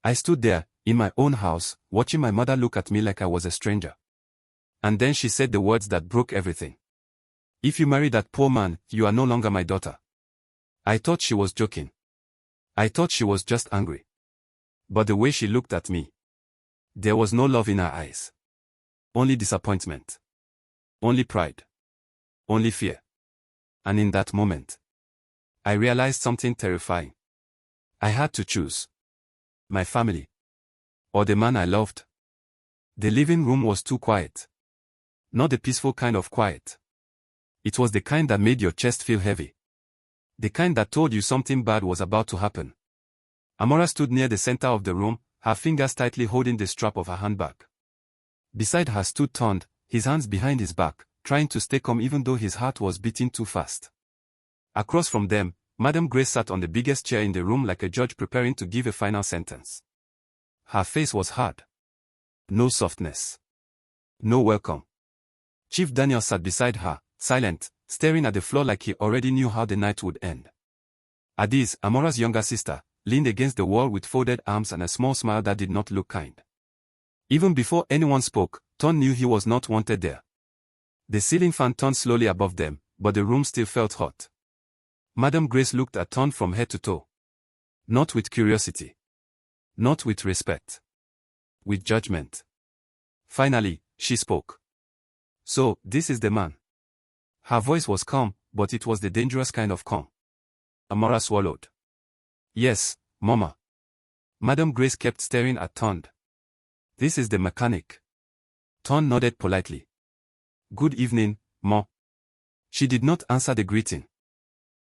I stood there, in my own house, watching my mother look at me like I was a stranger. And then she said the words that broke everything. If you marry that poor man, you are no longer my daughter. I thought she was joking. I thought she was just angry. But the way she looked at me, there was no love in her eyes. Only disappointment. Only pride. Only fear. And in that moment, I realized something terrifying. I had to choose. My family. Or the man I loved. The living room was too quiet. Not the peaceful kind of quiet. It was the kind that made your chest feel heavy. The kind that told you something bad was about to happen. Amara stood near the center of the room, her fingers tightly holding the strap of her handbag. Beside her stood Tunde, his hands behind his back, trying to stay calm even though his heart was beating too fast. Across from them, Madam Grace sat on the biggest chair in the room like a judge preparing to give a final sentence. Her face was hard. No softness. No welcome. Chief Daniel sat beside her, silent, staring at the floor like he already knew how the night would end. Adiz, Amara's younger sister, leaned against the wall with folded arms and a small smile that did not look kind. Even before anyone spoke, Tunde knew he was not wanted there. The ceiling fan turned slowly above them, but the room still felt hot. Madam Grace looked at Tunde from head to toe. Not with curiosity. Not with respect. With judgment. Finally, she spoke. So, this is the man. Her voice was calm, but it was the dangerous kind of calm. Amara swallowed. Yes, Mama. Madam Grace kept staring at Tunde. This is the mechanic. Tunde nodded politely. Good evening, Ma. She did not answer the greeting.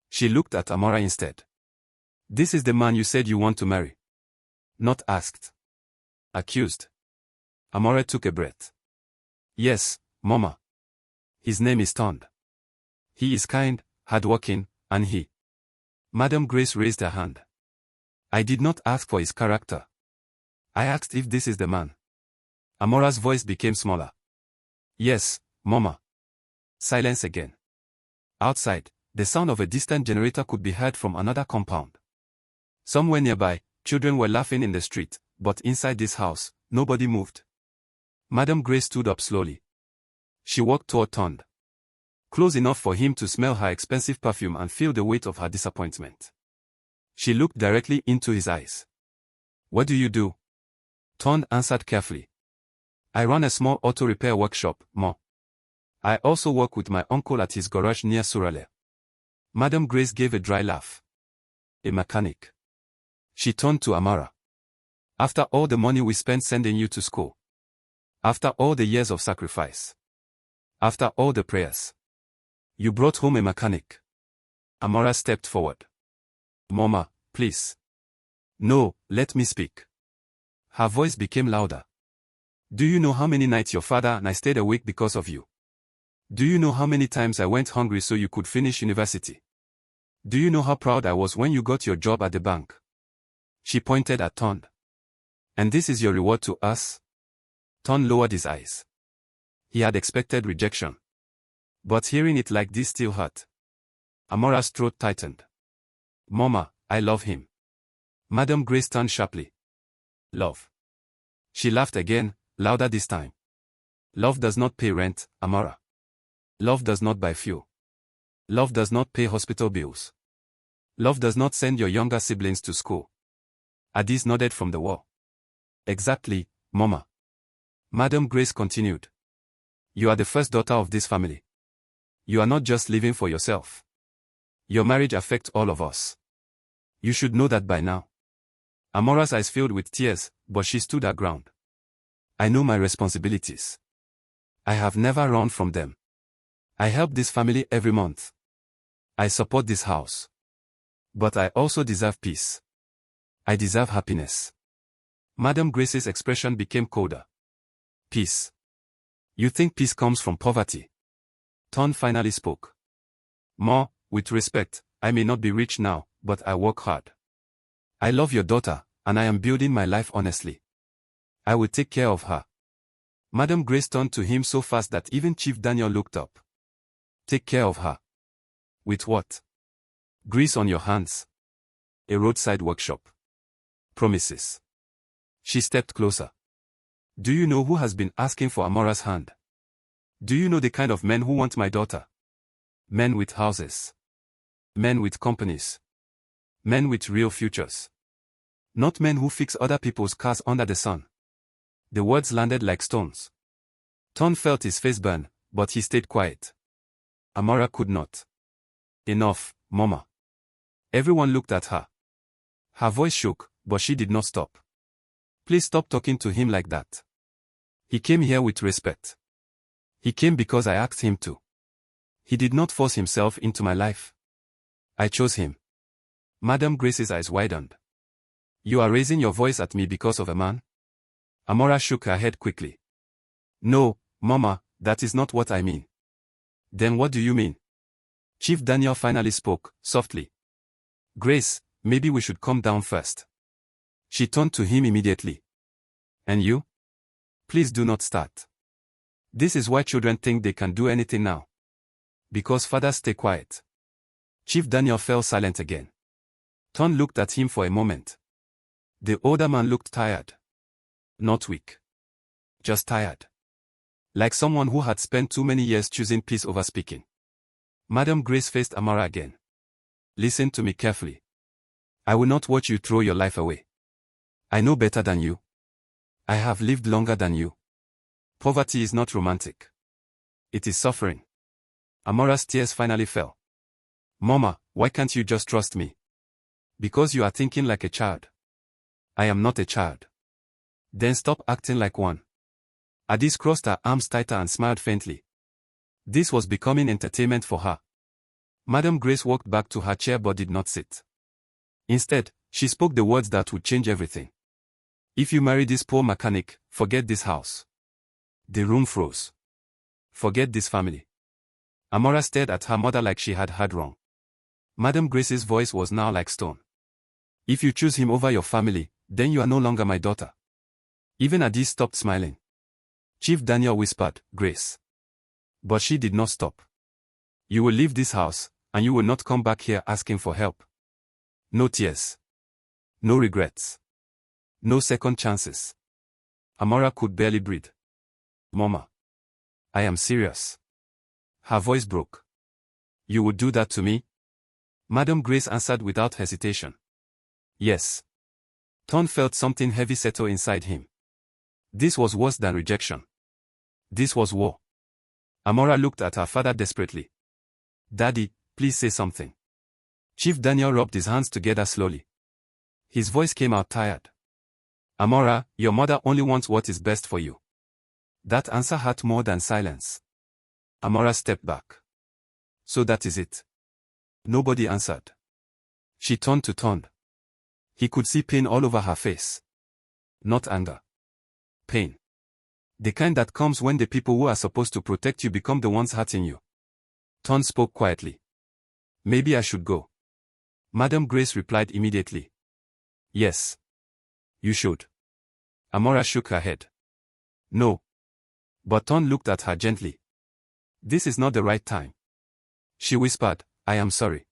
She looked at Amara instead. This is the man you said you want to marry. Not asked. Accused. Amara took a breath. Yes, Mama. His name is Tunde. He is kind, hardworking, and he. Madam Grace raised her hand. I did not ask for his character. I asked if this is the man. Amara's voice became smaller. Yes, Mama. Silence again. Outside, the sound of a distant generator could be heard from another compound. Somewhere nearby, children were laughing in the street, but inside this house, nobody moved. Madam Grace stood up slowly. She walked toward Tunde. Close enough for him to smell her expensive perfume and feel the weight of her disappointment. She looked directly into his eyes. What do you do? Tunde answered carefully. I run a small auto repair workshop, Ma. I also work with my uncle at his garage near Suraleh. Madam Grace gave a dry laugh. A mechanic. She turned to Amara. After all the money we spent sending you to school. After all the years of sacrifice. After all the prayers. You brought home a mechanic. Amara stepped forward. Mama, please. No, let me speak. Her voice became louder. Do you know how many nights your father and I stayed awake because of you? Do you know how many times I went hungry so you could finish university? Do you know how proud I was when you got your job at the bank? She pointed at Tunde. And this is your reward to us? Tunde lowered his eyes. He had expected rejection. But hearing it like this still hurt. Amara's throat tightened. Mama, I love him. Madam Grace turned sharply. Love. She laughed again, louder this time. Love does not pay rent, Amara. Love does not buy fuel. Love does not pay hospital bills. Love does not send your younger siblings to school. Adiz nodded from the wall. Exactly, Mama. Madam Grace continued. You are the first daughter of this family. You are not just living for yourself. Your marriage affects all of us. You should know that by now. Amara's eyes filled with tears, but she stood her ground. I know my responsibilities. I have never run from them. I help this family every month. I support this house. But I also deserve peace. I deserve happiness. Madam Grace's expression became colder. Peace. You think peace comes from poverty? Tunde finally spoke. Ma, with respect, I may not be rich now, but I work hard. I love your daughter, and I am building my life honestly. I will take care of her. Madam Grace turned to him so fast that even Chief Daniel looked up. Take care of her. With what? Grease on your hands. A roadside workshop. Promises. She stepped closer. Do you know who has been asking for Amara's hand? Do you know the kind of men who want my daughter? Men with houses. Men with companies. Men with real futures. Not men who fix other people's cars under the sun. The words landed like stones. Ton felt his face burn, but he stayed quiet. Amara could not. Enough, Mama. Everyone looked at her. Her voice shook, but she did not stop. Please stop talking to him like that. He came here with respect. He came because I asked him to. He did not force himself into my life. I chose him. Madam Grace's eyes widened. You are raising your voice at me because of a man? Amara shook her head quickly. No, Mama, that is not what I mean. Then what do you mean? Chief Daniel finally spoke, softly. Grace, maybe we should calm down first. She turned to him immediately. And you? Please do not start. This is why children think they can do anything now. Because fathers stay quiet. Chief Daniel fell silent again. Ton looked at him for a moment. The older man looked tired. Not weak. Just tired. Like someone who had spent too many years choosing peace over speaking. Madam Grace faced Amara again. Listen to me carefully. I will not watch you throw your life away. I know better than you. I have lived longer than you. Poverty is not romantic. It is suffering. Amara's tears finally fell. Mama, why can't you just trust me? Because you are thinking like a child. I am not a child. Then stop acting like one. Adis crossed her arms tighter and smiled faintly. This was becoming entertainment for her. Madam Grace walked back to her chair but did not sit. Instead, she spoke the words that would change everything. If you marry this poor mechanic, forget this house. The room froze. Forget this family. Amara stared at her mother like she had heard wrong. Madam Grace's voice was now like stone. If you choose him over your family, then you are no longer my daughter. Even Adis stopped smiling. Chief Daniel whispered, Grace. But she did not stop. You will leave this house, and you will not come back here asking for help. No tears. No regrets. No second chances. Amara could barely breathe. Mama. I am serious. Her voice broke. You would do that to me? Madam Grace answered without hesitation. Yes. Ton felt something heavy settle inside him. This was worse than rejection. This was war. Amara looked at her father desperately. Daddy, please say something. Chief Daniel rubbed his hands together slowly. His voice came out tired. Amara, your mother only wants what is best for you. That answer hurt more than silence. Amara stepped back. So that is it. Nobody answered. She turned to Tunde. He could see pain all over her face. Not anger. Pain. The kind that comes when the people who are supposed to protect you become the ones hurting you. Tunde spoke quietly. Maybe I should go. Madam Grace replied immediately. Yes. You should. Amara shook her head. No. But Tunde looked at her gently. This is not the right time. She whispered, I am sorry.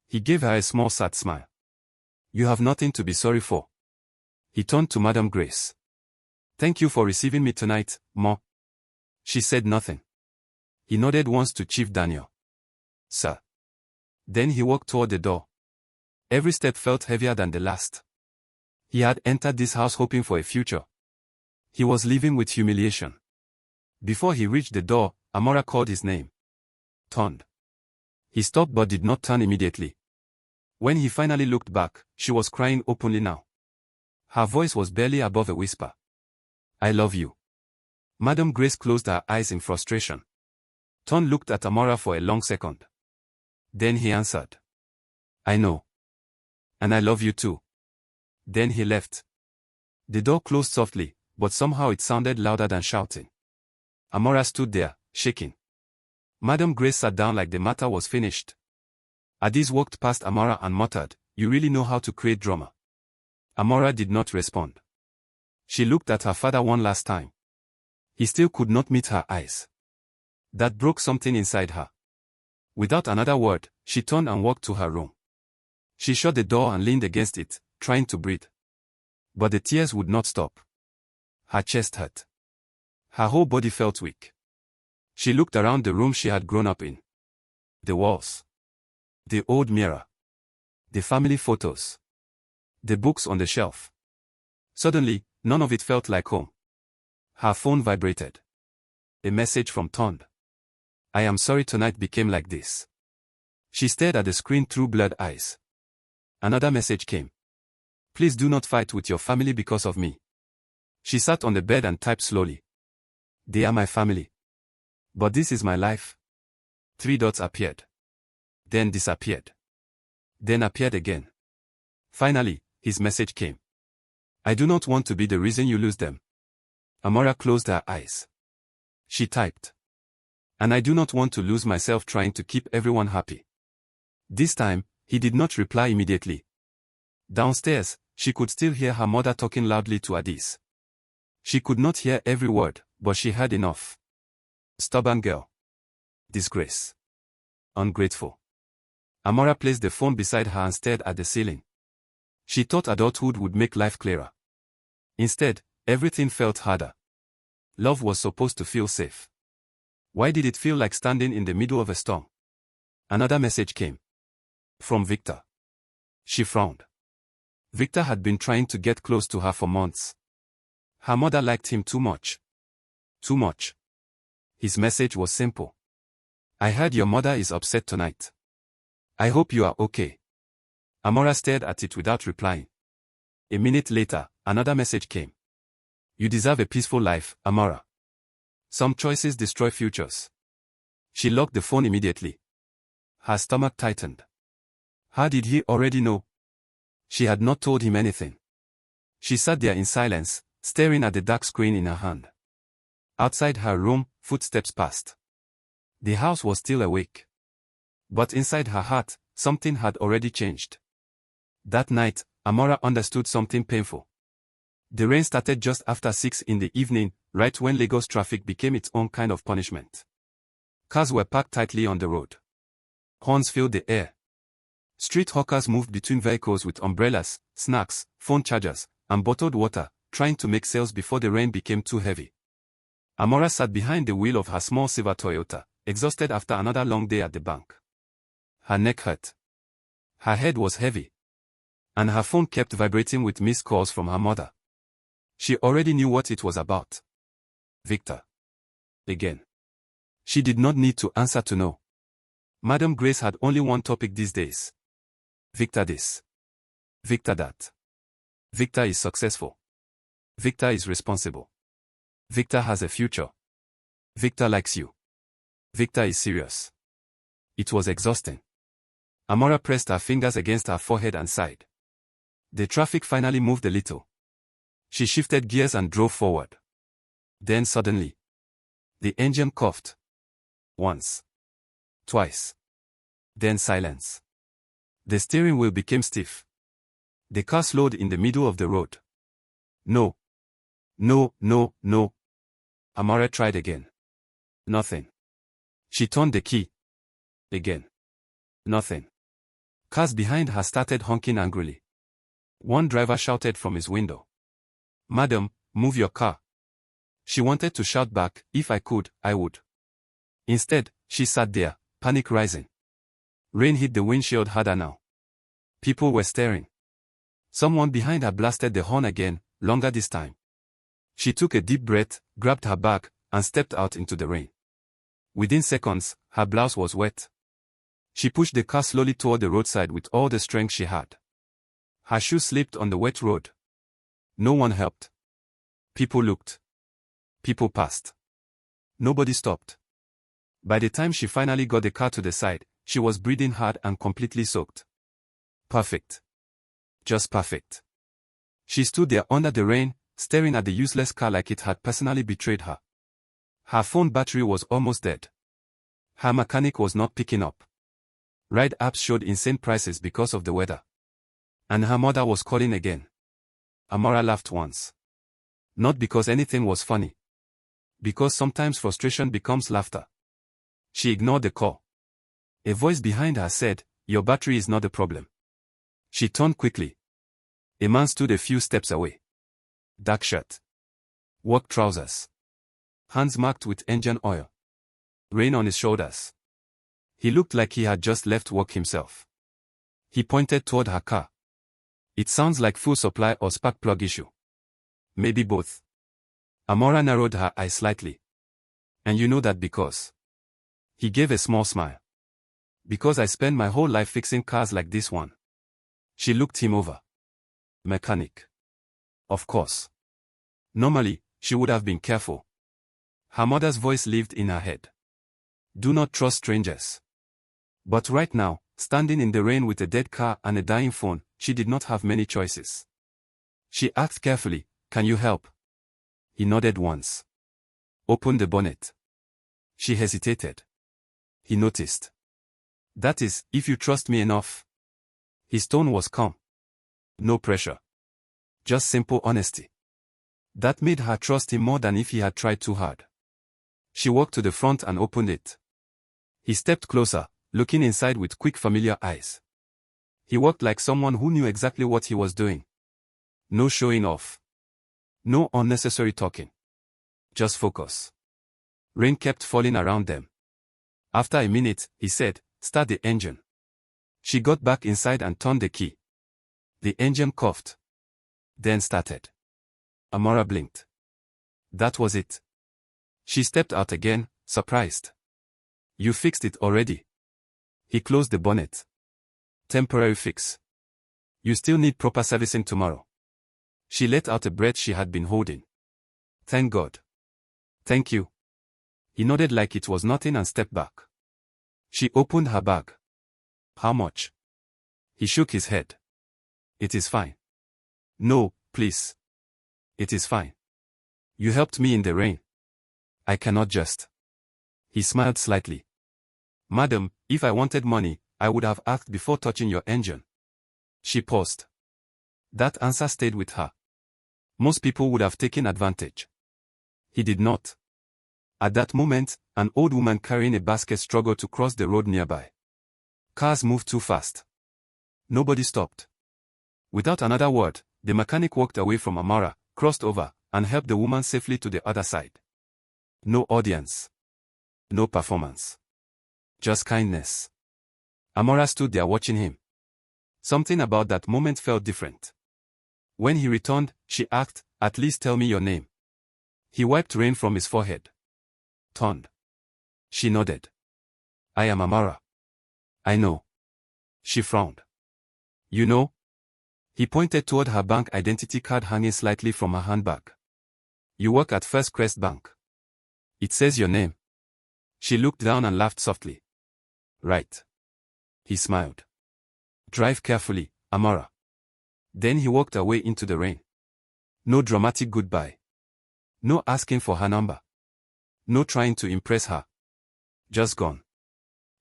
He gave her a small sad smile. You have nothing to be sorry for. He turned to Madam Grace. Thank you for receiving me tonight, Ma. She said nothing. He nodded once to Chief Daniel. Sir. Then he walked toward the door. Every step felt heavier than the last. He had entered this house hoping for a future. He was leaving with humiliation. Before he reached the door, Amara called his name. Tunde. He stopped but did not turn immediately. When he finally looked back, she was crying openly now. Her voice was barely above a whisper. I love you. Madam Grace closed her eyes in frustration. Tunde looked at Amara for a long second. Then he answered. I know. And I love you too. Then he left. The door closed softly, but somehow it sounded louder than shouting. Amara stood there, shaking. Madam Grace sat down like the matter was finished. Adis walked past Amara and muttered, You really know how to create drama. Amara did not respond. She looked at her father one last time. He still could not meet her eyes. That broke something inside her. Without another word, she turned and walked to her room. She shut the door and leaned against it, trying to breathe. But the tears would not stop. Her chest hurt. Her whole body felt weak. She looked around the room she had grown up in. The walls. The old mirror. The family photos. The books on the shelf. Suddenly, none of it felt like home. Her phone vibrated. A message from Tunde. I am sorry tonight became like this. She stared at the screen through blurred eyes. Another message came. Please do not fight with your family because of me. She sat on the bed and typed slowly. They are my family. But this is my life. 3 dots appeared. Then disappeared. Then appeared again. Finally, his message came. I do not want to be the reason you lose them. Amara closed her eyes. She typed. And I do not want to lose myself trying to keep everyone happy. This time, he did not reply immediately. Downstairs, she could still hear her mother talking loudly to Adis. She could not hear every word, but she heard enough. Stubborn girl. Disgrace. Ungrateful. Amara placed the phone beside her and stared at the ceiling. She thought adulthood would make life clearer. Instead, everything felt harder. Love was supposed to feel safe. Why did it feel like standing in the middle of a storm? Another message came. From Victor. She frowned. Victor had been trying to get close to her for months. Her mother liked him too much. Too much. His message was simple. I heard your mother is upset tonight. I hope you are okay. Amara stared at it without replying. A minute later, another message came. You deserve a peaceful life, Amara. Some choices destroy futures. She locked the phone immediately. Her stomach tightened. How did he already know? She had not told him anything. She sat there in silence, staring at the dark screen in her hand. Outside her room, footsteps passed. The house was still awake. But inside her heart, something had already changed. That night, Amara understood something painful. The rain started just after 6 in the evening, right when Lagos traffic became its own kind of punishment. Cars were packed tightly on the road. Horns filled the air. Street hawkers moved between vehicles with umbrellas, snacks, phone chargers, and bottled water, trying to make sales before the rain became too heavy. Amara sat behind the wheel of her small silver Toyota, exhausted after another long day at the bank. Her neck hurt. Her head was heavy. And her phone kept vibrating with missed calls from her mother. She already knew what it was about. Victor. Again. She did not need to answer to know. Madam Grace had only one topic these days. Victor this. Victor that. Victor is successful. Victor is responsible. Victor has a future. Victor likes you. Victor is serious. It was exhausting. Amara pressed her fingers against her forehead and sighed. The traffic finally moved a little. She shifted gears and drove forward. Then suddenly, the engine coughed. Once. Twice. Then silence. The steering wheel became stiff. The car slowed in the middle of the road. No. No, no, no. Amara tried again. Nothing. She turned the key. Again. Nothing. Cars behind her started honking angrily. One driver shouted from his window. Madam, move your car. She wanted to shout back, if I could, I would. Instead, she sat there, panic rising. Rain hit the windshield harder now. People were staring. Someone behind her blasted the horn again, longer this time. She took a deep breath, grabbed her bag, and stepped out into the rain. Within seconds, her blouse was wet. She pushed the car slowly toward the roadside with all the strength she had. Her shoes slipped on the wet road. No one helped. People looked. People passed. Nobody stopped. By the time she finally got the car to the side, she was breathing hard and completely soaked. Perfect. Just perfect. She stood there under the rain, staring at the useless car like it had personally betrayed her. Her phone battery was almost dead. Her mechanic was not picking up. Ride apps showed insane prices because of the weather. And her mother was calling again. Amara laughed once. Not because anything was funny. Because sometimes frustration becomes laughter. She ignored the call. A voice behind her said, "Your battery is not the problem." She turned quickly. A man stood a few steps away. Dark shirt. Work trousers. Hands marked with engine oil. Rain on his shoulders. He looked like he had just left work himself. He pointed toward her car. It sounds like fuel supply or spark plug issue. Maybe both. Amara narrowed her eyes slightly. And you know that because. He gave a small smile. Because I spent my whole life fixing cars like this one. She looked him over. Mechanic. Of course. Normally, she would have been careful. Her mother's voice lived in her head. Do not trust strangers. But right now, standing in the rain with a dead car and a dying phone, she did not have many choices. She asked carefully, "Can you help?" He nodded once. Open the bonnet. She hesitated. He noticed. That is, if you trust me enough. His tone was calm. No pressure. Just simple honesty. That made her trust him more than if he had tried too hard. She walked to the front and opened it. He stepped closer, looking inside with quick familiar eyes. He walked like someone who knew exactly what he was doing. No showing off. No unnecessary talking. Just focus. Rain kept falling around them. After a minute, he said, "Start the engine." She got back inside and turned the key. The engine coughed. Then started. Amara blinked. That was it. She stepped out again, surprised. You fixed it already. He closed the bonnet. Temporary fix. You still need proper servicing tomorrow. She let out a breath she had been holding. Thank God. Thank you. He nodded like it was nothing and stepped back. She opened her bag. How much? He shook his head. It is fine. No, please. It is fine. You helped me in the rain. I cannot just. He smiled slightly. Madam, if I wanted money, I would have asked before touching your engine. She paused. That answer stayed with her. Most people would have taken advantage. He did not. At that moment, an old woman carrying a basket struggled to cross the road nearby. Cars moved too fast. Nobody stopped. Without another word, the mechanic walked away from Amara, crossed over, and helped the woman safely to the other side. No audience. No performance. Just kindness. Amara stood there watching him. Something about that moment felt different. When he returned, she asked, "At least tell me your name." He wiped rain from his forehead. Tunde. She nodded. I am Amara. I know. She frowned. You know? He pointed toward her bank identity card hanging slightly from her handbag. You work at First Crest Bank. It says your name. She looked down and laughed softly. Right. He smiled. Drive carefully, Amara. Then he walked away into the rain. No dramatic goodbye. No asking for her number. No trying to impress her. Just gone.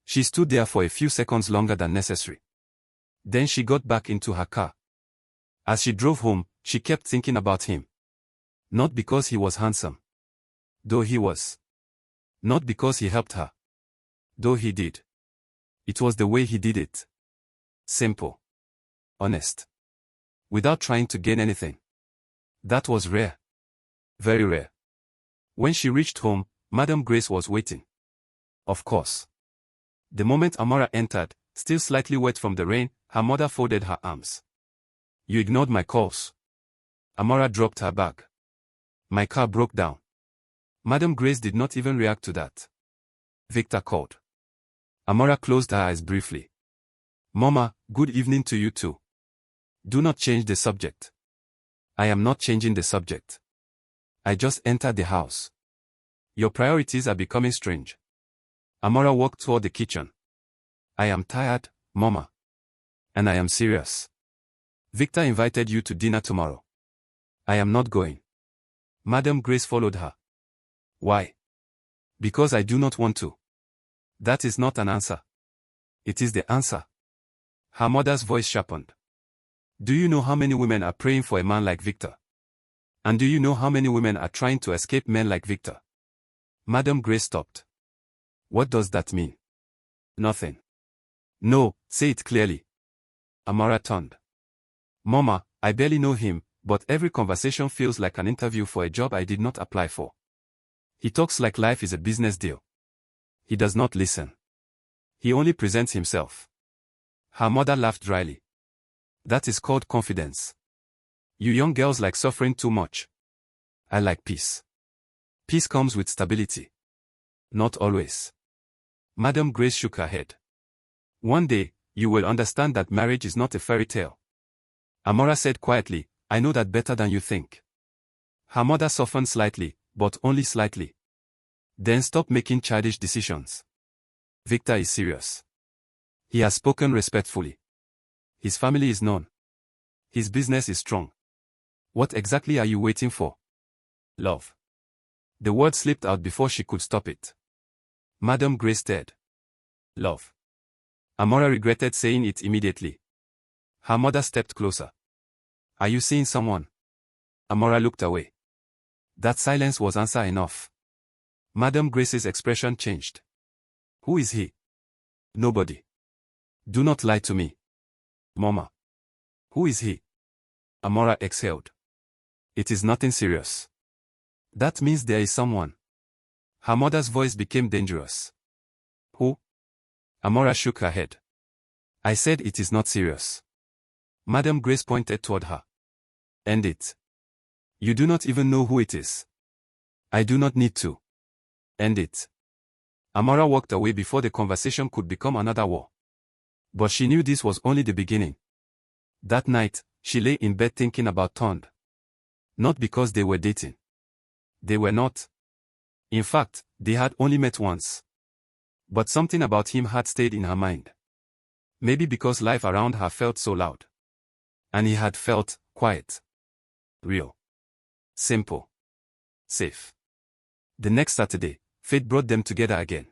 She stood there for a few seconds longer than necessary. Then she got back into her car. As she drove home, she kept thinking about him. Not because he was handsome. Though he was. Not because he helped her. Though he did. It was the way he did it. Simple. Honest. Without trying to gain anything. That was rare. Very rare. When she reached home, Madam Grace was waiting. Of course. The moment Amara entered, still slightly wet from the rain, her mother folded her arms. You ignored my calls. Amara dropped her bag. My car broke down. Madam Grace did not even react to that. Victor called. Amara closed her eyes briefly. Mama, good evening to you too. Do not change the subject. I am not changing the subject. I just entered the house. Your priorities are becoming strange. Amara walked toward the kitchen. I am tired, Mama. And I am serious. Victor invited you to dinner tomorrow. I am not going. Madam Grace followed her. Why? Because I do not want to. That is not an answer. It is the answer. Her mother's voice sharpened. Do you know how many women are praying for a man like Victor? And do you know how many women are trying to escape men like Victor? Madam Grace stopped. What does that mean? Nothing. No, say it clearly. Amara turned. Mama, I barely know him, but every conversation feels like an interview for a job I did not apply for. He talks like life is a business deal. He does not listen. He only presents himself. Her mother laughed dryly. That is called confidence. You young girls like suffering too much. I like peace. Peace comes with stability. Not always. Madam Grace shook her head. One day, you will understand that marriage is not a fairy tale. Amara said quietly, I know that better than you think. Her mother softened slightly, but only slightly. Then stop making childish decisions. Victor is serious. He has spoken respectfully. His family is known. His business is strong. What exactly are you waiting for? Love. The word slipped out before she could stop it. Madam Grace stared. Love. Amara regretted saying it immediately. Her mother stepped closer. Are you seeing someone? Amara looked away. That silence was answer enough. Madam Grace's expression changed. Who is he? Nobody. Do not lie to me. Mama. Who is he? Amara exhaled. It is nothing serious. That means there is someone. Her mother's voice became dangerous. Who? Amara shook her head. I said it is not serious. Madam Grace pointed toward her. End it. You do not even know who it is. I do not need to. End it. Amara walked away before the conversation could become another war. But she knew this was only the beginning. That night, she lay in bed thinking about Tunde. Not because they were dating. They were not. In fact, they had only met once. But something about him had stayed in her mind. Maybe because life around her felt so loud. And he had felt quiet. Real. Simple. Safe. The next Saturday, fate brought them together again.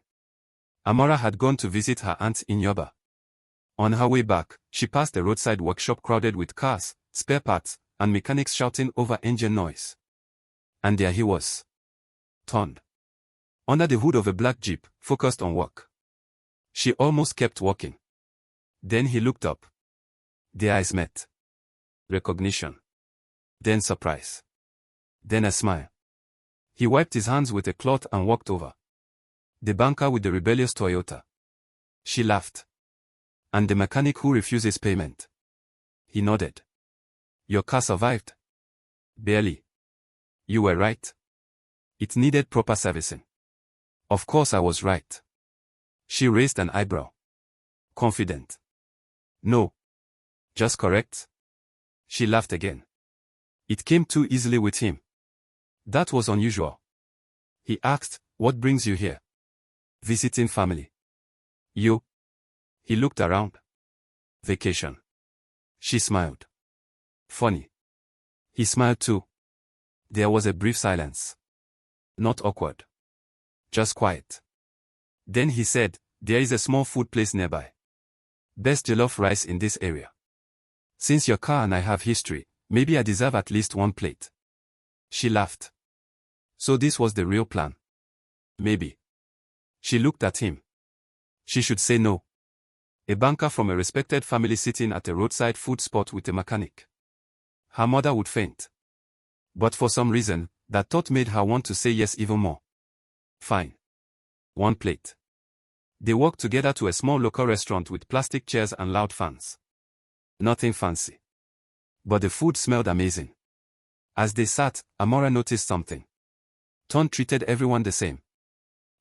Amara had gone to visit her aunt in Yoba. On her way back, she passed a roadside workshop crowded with cars, spare parts, and mechanics shouting over engine noise. And there he was. Tunde. Under the hood of a black Jeep, focused on work. She almost kept walking. Then he looked up. Their eyes met. Recognition. Then surprise. Then a smile. He wiped his hands with a cloth and walked over. The banker with the rebellious Toyota. She laughed. And the mechanic who refuses payment. He nodded. Your car survived? Barely. You were right. It needed proper servicing. Of course I was right. She raised an eyebrow. Confident. No. Just correct. She laughed again. It came too easily with him. That was unusual. He asked, what brings you here? Visiting family. You? He looked around. Vacation. She smiled. Funny. He smiled too. There was a brief silence. Not awkward. Just quiet. Then he said, there is a small food place nearby. Best jollof rice in this area. Since your car and I have history, maybe I deserve at least one plate. She laughed. So this was the real plan. Maybe. She looked at him. She should say no. A banker from a respected family sitting at a roadside food spot with a mechanic. Her mother would faint. But for some reason, that thought made her want to say yes even more. Fine. One plate. They walked together to a small local restaurant with plastic chairs and loud fans. Nothing fancy. But the food smelled amazing. As they sat, Amara noticed something. Tunde treated everyone the same.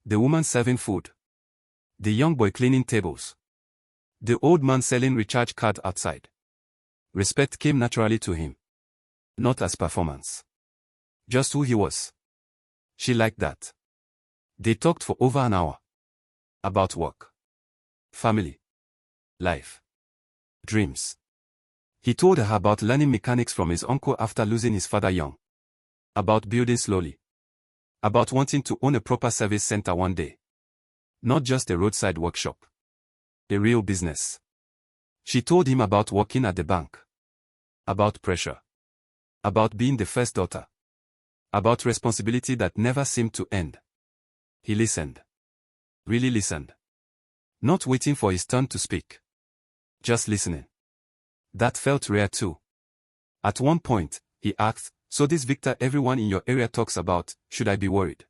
The woman serving food. The young boy cleaning tables. The old man selling recharge cards outside. Respect came naturally to him. Not as performance. Just who he was. She liked that. They talked for over an hour. About work. Family. Life. Dreams. He told her about learning mechanics from his uncle after losing his father young. About building slowly. About wanting to own a proper service center one day. Not just a roadside workshop. A real business. She told him about working at the bank. About pressure. About being the first daughter. About responsibility that never seemed to end. He listened. Really listened. Not waiting for his turn to speak. Just listening. That felt rare too. At one point, He asked, so this Victor everyone in your area talks about, should I be worried?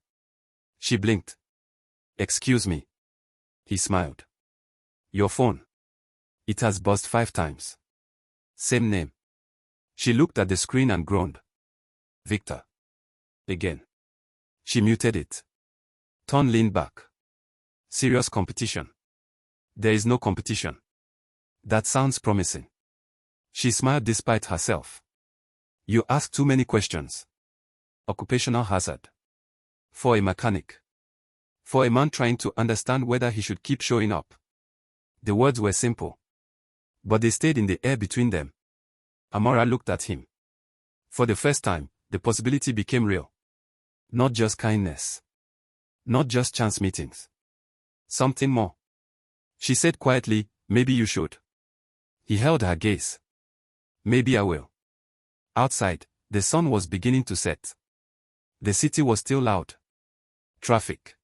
She blinked. Excuse me. He smiled. Your phone. It has buzzed 5 times. Same name. She looked at the screen and groaned. Victor. Again. She muted it. Ton leaned back. Serious competition. There is no competition. That sounds promising. She smiled despite herself. You ask too many questions. Occupational hazard. For a mechanic. For a man trying to understand whether he should keep showing up. The words were simple. But they stayed in the air between them. Amara looked at him. For the first time, the possibility became real. Not just kindness. Not just chance meetings. Something more. She said quietly, maybe you should. He held her gaze. Maybe I will. Outside, the sun was beginning to set. The city was still loud. Traffic.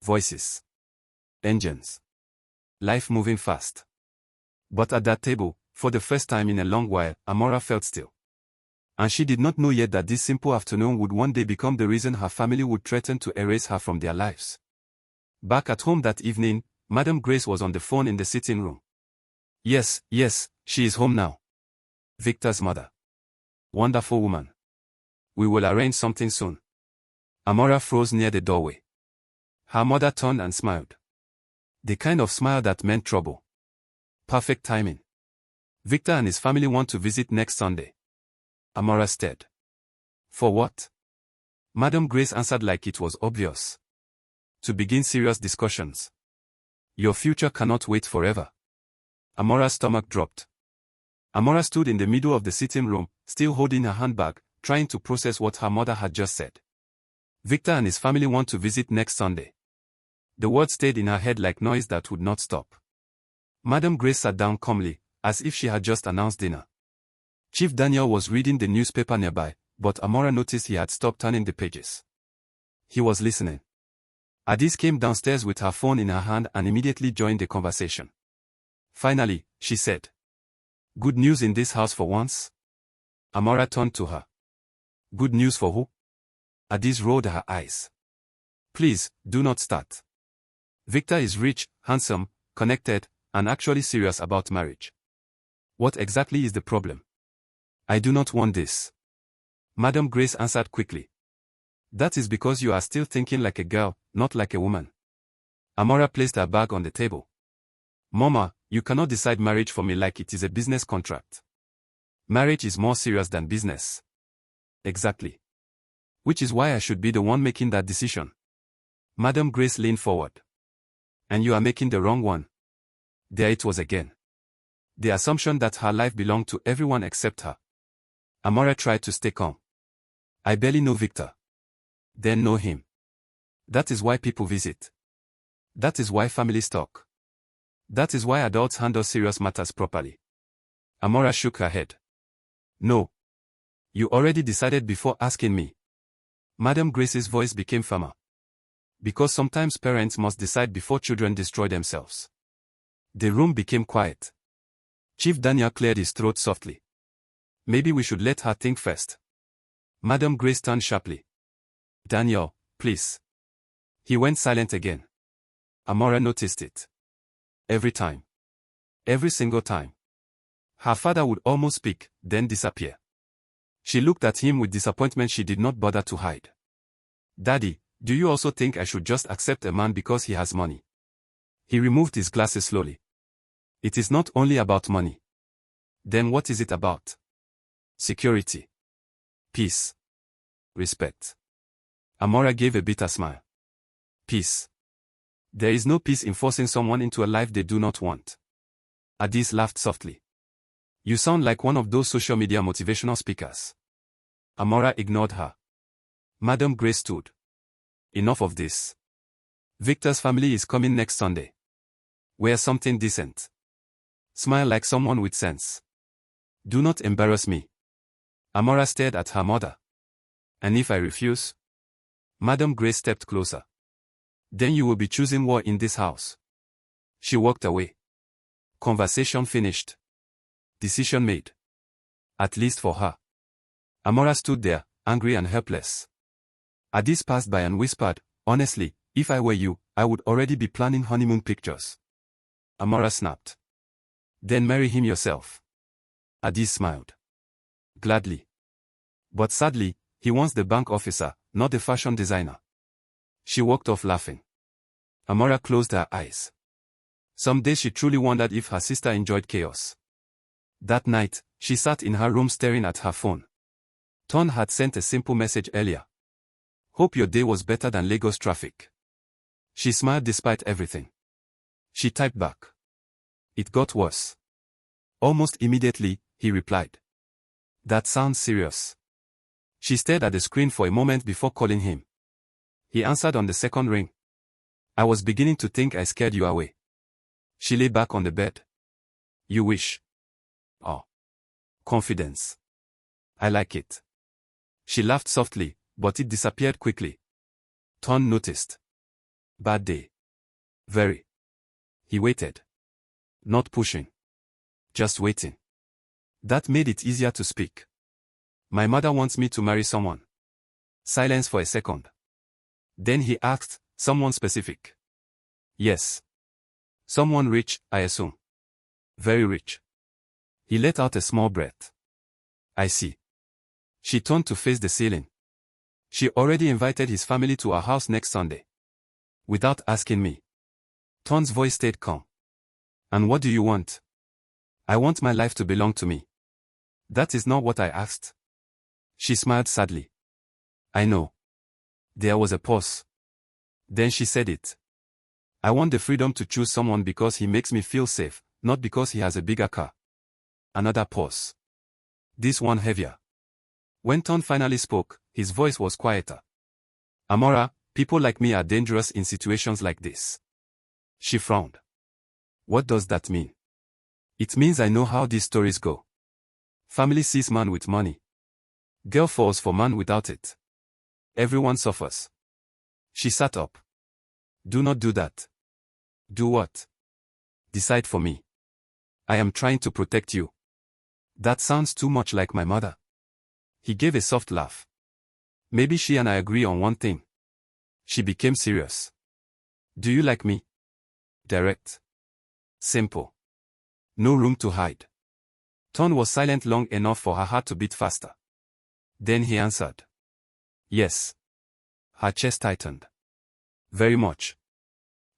Voices. Engines. Life moving fast. But at that table, for the first time in a long while, Amara felt still. And she did not know yet that this simple afternoon would one day become the reason her family would threaten to erase her from their lives. Back at home that evening, Madam Grace was on the phone in the sitting room. Yes, she is home now. Victor's mother. Wonderful woman. We will arrange something soon. Amara froze near the doorway. Her mother turned and smiled. The kind of smile that meant trouble. Perfect timing. Victor and his family want to visit next Sunday. Amara stared. For what? Madam Grace answered like it was obvious. To begin serious discussions. Your future cannot wait forever. Amara's stomach dropped. Amara stood in the middle of the sitting room, still holding her handbag, trying to process what her mother had just said. Victor and his family want to visit next Sunday. The words stayed in her head like noise that would not stop. Madam Grace sat down calmly, as if she had just announced dinner. Chief Daniel was reading the newspaper nearby, but Amara noticed he had stopped turning the pages. He was listening. Adis came downstairs with her phone in her hand and immediately joined the conversation. Finally, she said. Good news in this house for once? Amara turned to her. Good news for who? Adis rolled her eyes. Please, do not start. Victor is rich, handsome, connected, and actually serious about marriage. What exactly is the problem? I do not want this. Madam Grace answered quickly. That is because you are still thinking like a girl, not like a woman. Amara placed her bag on the table. Mama, you cannot decide marriage for me like it is a business contract. Marriage is more serious than business. Exactly. Which is why I should be the one making that decision. Madam Grace leaned forward. And you are making the wrong one. There it was again. The assumption that her life belonged to everyone except her. Amara tried to stay calm. I barely know Victor. Then know him. That is why people visit. That is why families talk. That is why adults handle serious matters properly. Amara shook her head. No. You already decided before asking me. Madam Grace's voice became firmer. Because sometimes parents must decide before children destroy themselves. The room became quiet. Chief Daniel cleared his throat softly. Maybe we should let her think first. Madam Grace turned sharply. Daniel, please. He went silent again. Amara noticed it. Every time. Every single time. Her father would almost speak, then disappear. She looked at him with disappointment she did not bother to hide. Daddy, do you also think I should just accept a man because he has money? He removed his glasses slowly. It is not only about money. Then what is it about? Security. Peace. Respect. Amara gave a bitter smile. Peace. There is no peace in forcing someone into a life they do not want. Adis laughed softly. You sound like one of those social media motivational speakers. Amara ignored her. Madam Grace stood. Enough of this. Victor's family is coming next Sunday. Wear something decent. Smile like someone with sense. Do not embarrass me. Amara stared at her mother. And if I refuse? Madam Grace stepped closer. Then you will be choosing war in this house. She walked away. Conversation finished. Decision made. At least for her. Amara stood there, angry and helpless. Adis passed by and whispered, "Honestly, if I were you, I would already be planning honeymoon pictures." Amara snapped. "Then marry him yourself." Adis smiled. "Gladly. But sadly, he wants the bank officer, not the fashion designer." She walked off laughing. Amara closed her eyes. Some days she truly wondered if her sister enjoyed chaos. That night, she sat in her room staring at her phone. Tunde had sent a simple message earlier. "Hope your day was better than Lagos traffic." She smiled despite everything. She typed back. "It got worse." Almost immediately, he replied. "That sounds serious." She stared at the screen for a moment before calling him. He answered on the second ring. "I was beginning to think I scared you away." She lay back on the bed. "You wish." "Oh. Confidence. I like it." She laughed softly, but it disappeared quickly. Tunde noticed. "Bad day." "Very." He waited. Not pushing. Just waiting. That made it easier to speak. "My mother wants me to marry someone." Silence for a second. Then he asked, "Someone specific?" "Yes." "Someone rich, I assume." "Very rich." He let out a small breath. "I see." She turned to face the ceiling. "She already invited his family to our house next Sunday." "Without asking me." Tunde's voice stayed calm. "And what do you want?" "I want my life to belong to me." "That is not what I asked." She smiled sadly. "I know." There was a pause. Then she said it. "I want the freedom to choose someone because he makes me feel safe, not because he has a bigger car." Another pause. This one heavier. When Tunde finally spoke, his voice was quieter. "Amara, people like me are dangerous in situations like this." She frowned. "What does that mean?" "It means I know how these stories go. Family sees man with money. Girl falls for man without it. Everyone suffers." She sat up. "Do not do that." "Do what?" "Decide for me. I am trying to protect you." "That sounds too much like my mother." He gave a soft laugh. "Maybe she and I agree on one thing." She became serious. "Do you like me?" "Direct. Simple. No room to hide." Tunde was silent long enough for her heart to beat faster. Then he answered. "Yes." Her chest tightened. "Very much."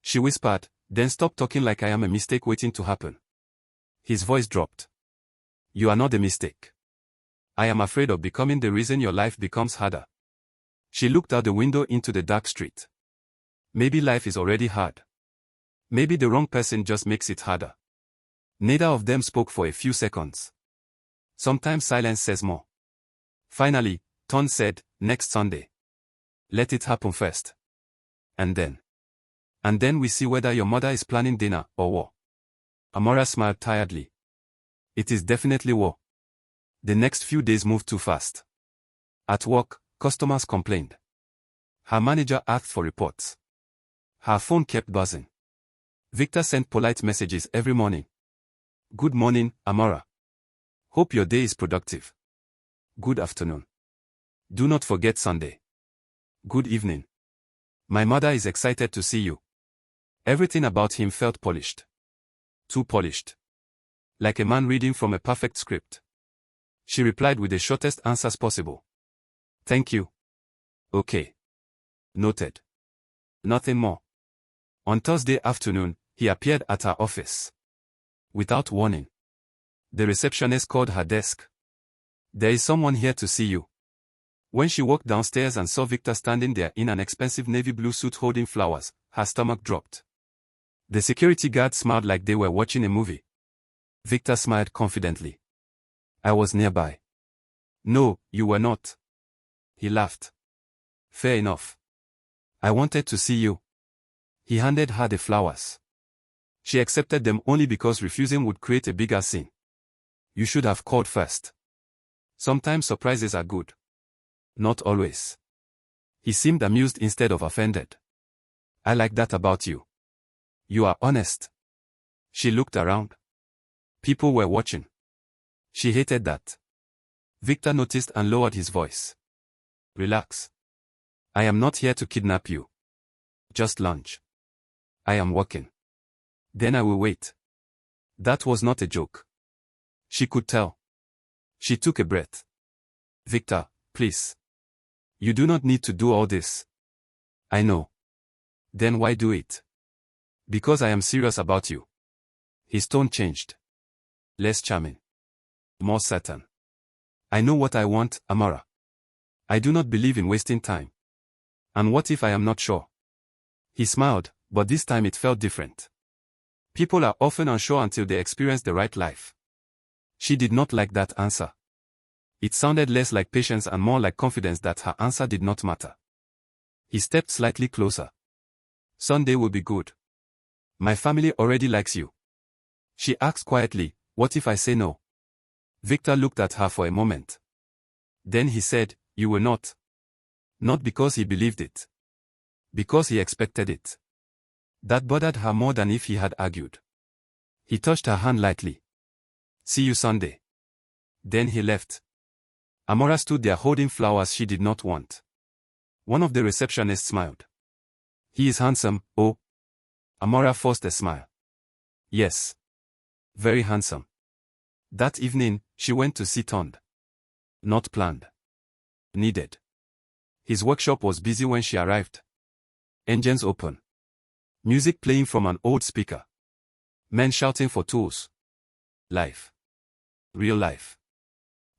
She whispered, "Then stop talking like I am a mistake waiting to happen." His voice dropped. "You are not the mistake. I am afraid of becoming the reason your life becomes harder." She looked out the window into the dark street. Maybe life is already hard. Maybe the wrong person just makes it harder. Neither of them spoke for a few seconds. Sometimes silence says more. Finally, Tunde said, "Next Sunday. Let it happen first. And then. And then we see whether your mother is planning dinner or war." Amara smiled tiredly. "It is definitely war." The next few days moved too fast. At work, customers complained. Her manager asked for reports. Her phone kept buzzing. Victor sent polite messages every morning. "Good morning, Amara. Hope your day is productive." "Good afternoon. Do not forget Sunday." "Good evening. My mother is excited to see you." Everything about him felt polished. Too polished. Like a man reading from a perfect script. She replied with the shortest answers possible. "Thank you." "Okay. Noted." Nothing more. On Thursday afternoon, he appeared at her office. Without warning. The receptionist called her desk. "There is someone here to see you." When she walked downstairs and saw Victor standing there in an expensive navy blue suit holding flowers, her stomach dropped. The security guard smiled like they were watching a movie. Victor smiled confidently. "I was nearby." "No, you were not." He laughed. "Fair enough. I wanted to see you." He handed her the flowers. She accepted them only because refusing would create a bigger scene. "You should have called first." Sometimes surprises are good. Not always. He seemed amused instead of offended. "I like that about you. You are honest." She looked around. People were watching. She hated that. Victor noticed and lowered his voice. Relax. I am not here to kidnap you. Just lunch. I am working. Then I will wait. That was not a joke. She could tell. She took a breath. Victor, please. You do not need to do all this. I know. Then why do it? Because I am serious about you. His tone changed. Less charming. More certain. I know what I want, Amara. I do not believe in wasting time. And what if I am not sure? He smiled, but this time it felt different. People are often unsure until they experience the right life. She did not like that answer. It sounded less like patience and more like confidence that her answer did not matter. He stepped slightly closer. Sunday will be good. My family already likes you. She asked quietly, what if I say no? Victor looked at her for a moment. Then he said, you will not. Not because he believed it. Because he expected it. That bothered her more than if he had argued. He touched her hand lightly. See you Sunday. Then he left. Amara stood there holding flowers she did not want. One of the receptionists smiled. He is handsome, oh. Amara forced a smile. Yes. Very handsome. That evening, she went to see Tunde. Not planned. Needed. His workshop was busy when she arrived. Engines open. Music playing from an old speaker. Men shouting for tools. Life. Real life.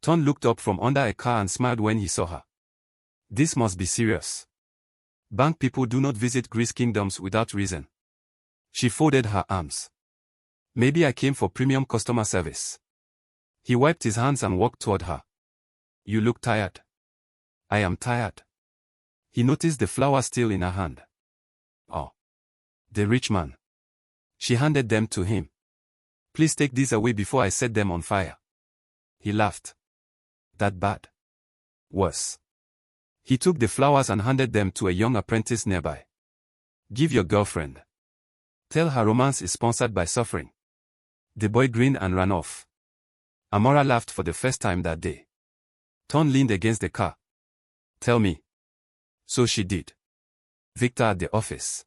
Tunde looked up from under a car and smiled when he saw her. This must be serious. Bank people do not visit Greece kingdoms without reason. She folded her arms. Maybe I came for premium customer service. He wiped his hands and walked toward her. You look tired. I am tired. He noticed the flower still in her hand. Oh. The rich man. She handed them to him. Please take these away before I set them on fire. He laughed. That bad? Worse. He took the flowers and handed them to a young apprentice nearby. Give your girlfriend. Tell her romance is sponsored by suffering. The boy grinned and ran off. Amara laughed for the first time that day. Tunde leaned against the car. Tell me. So she did. Victor at the office.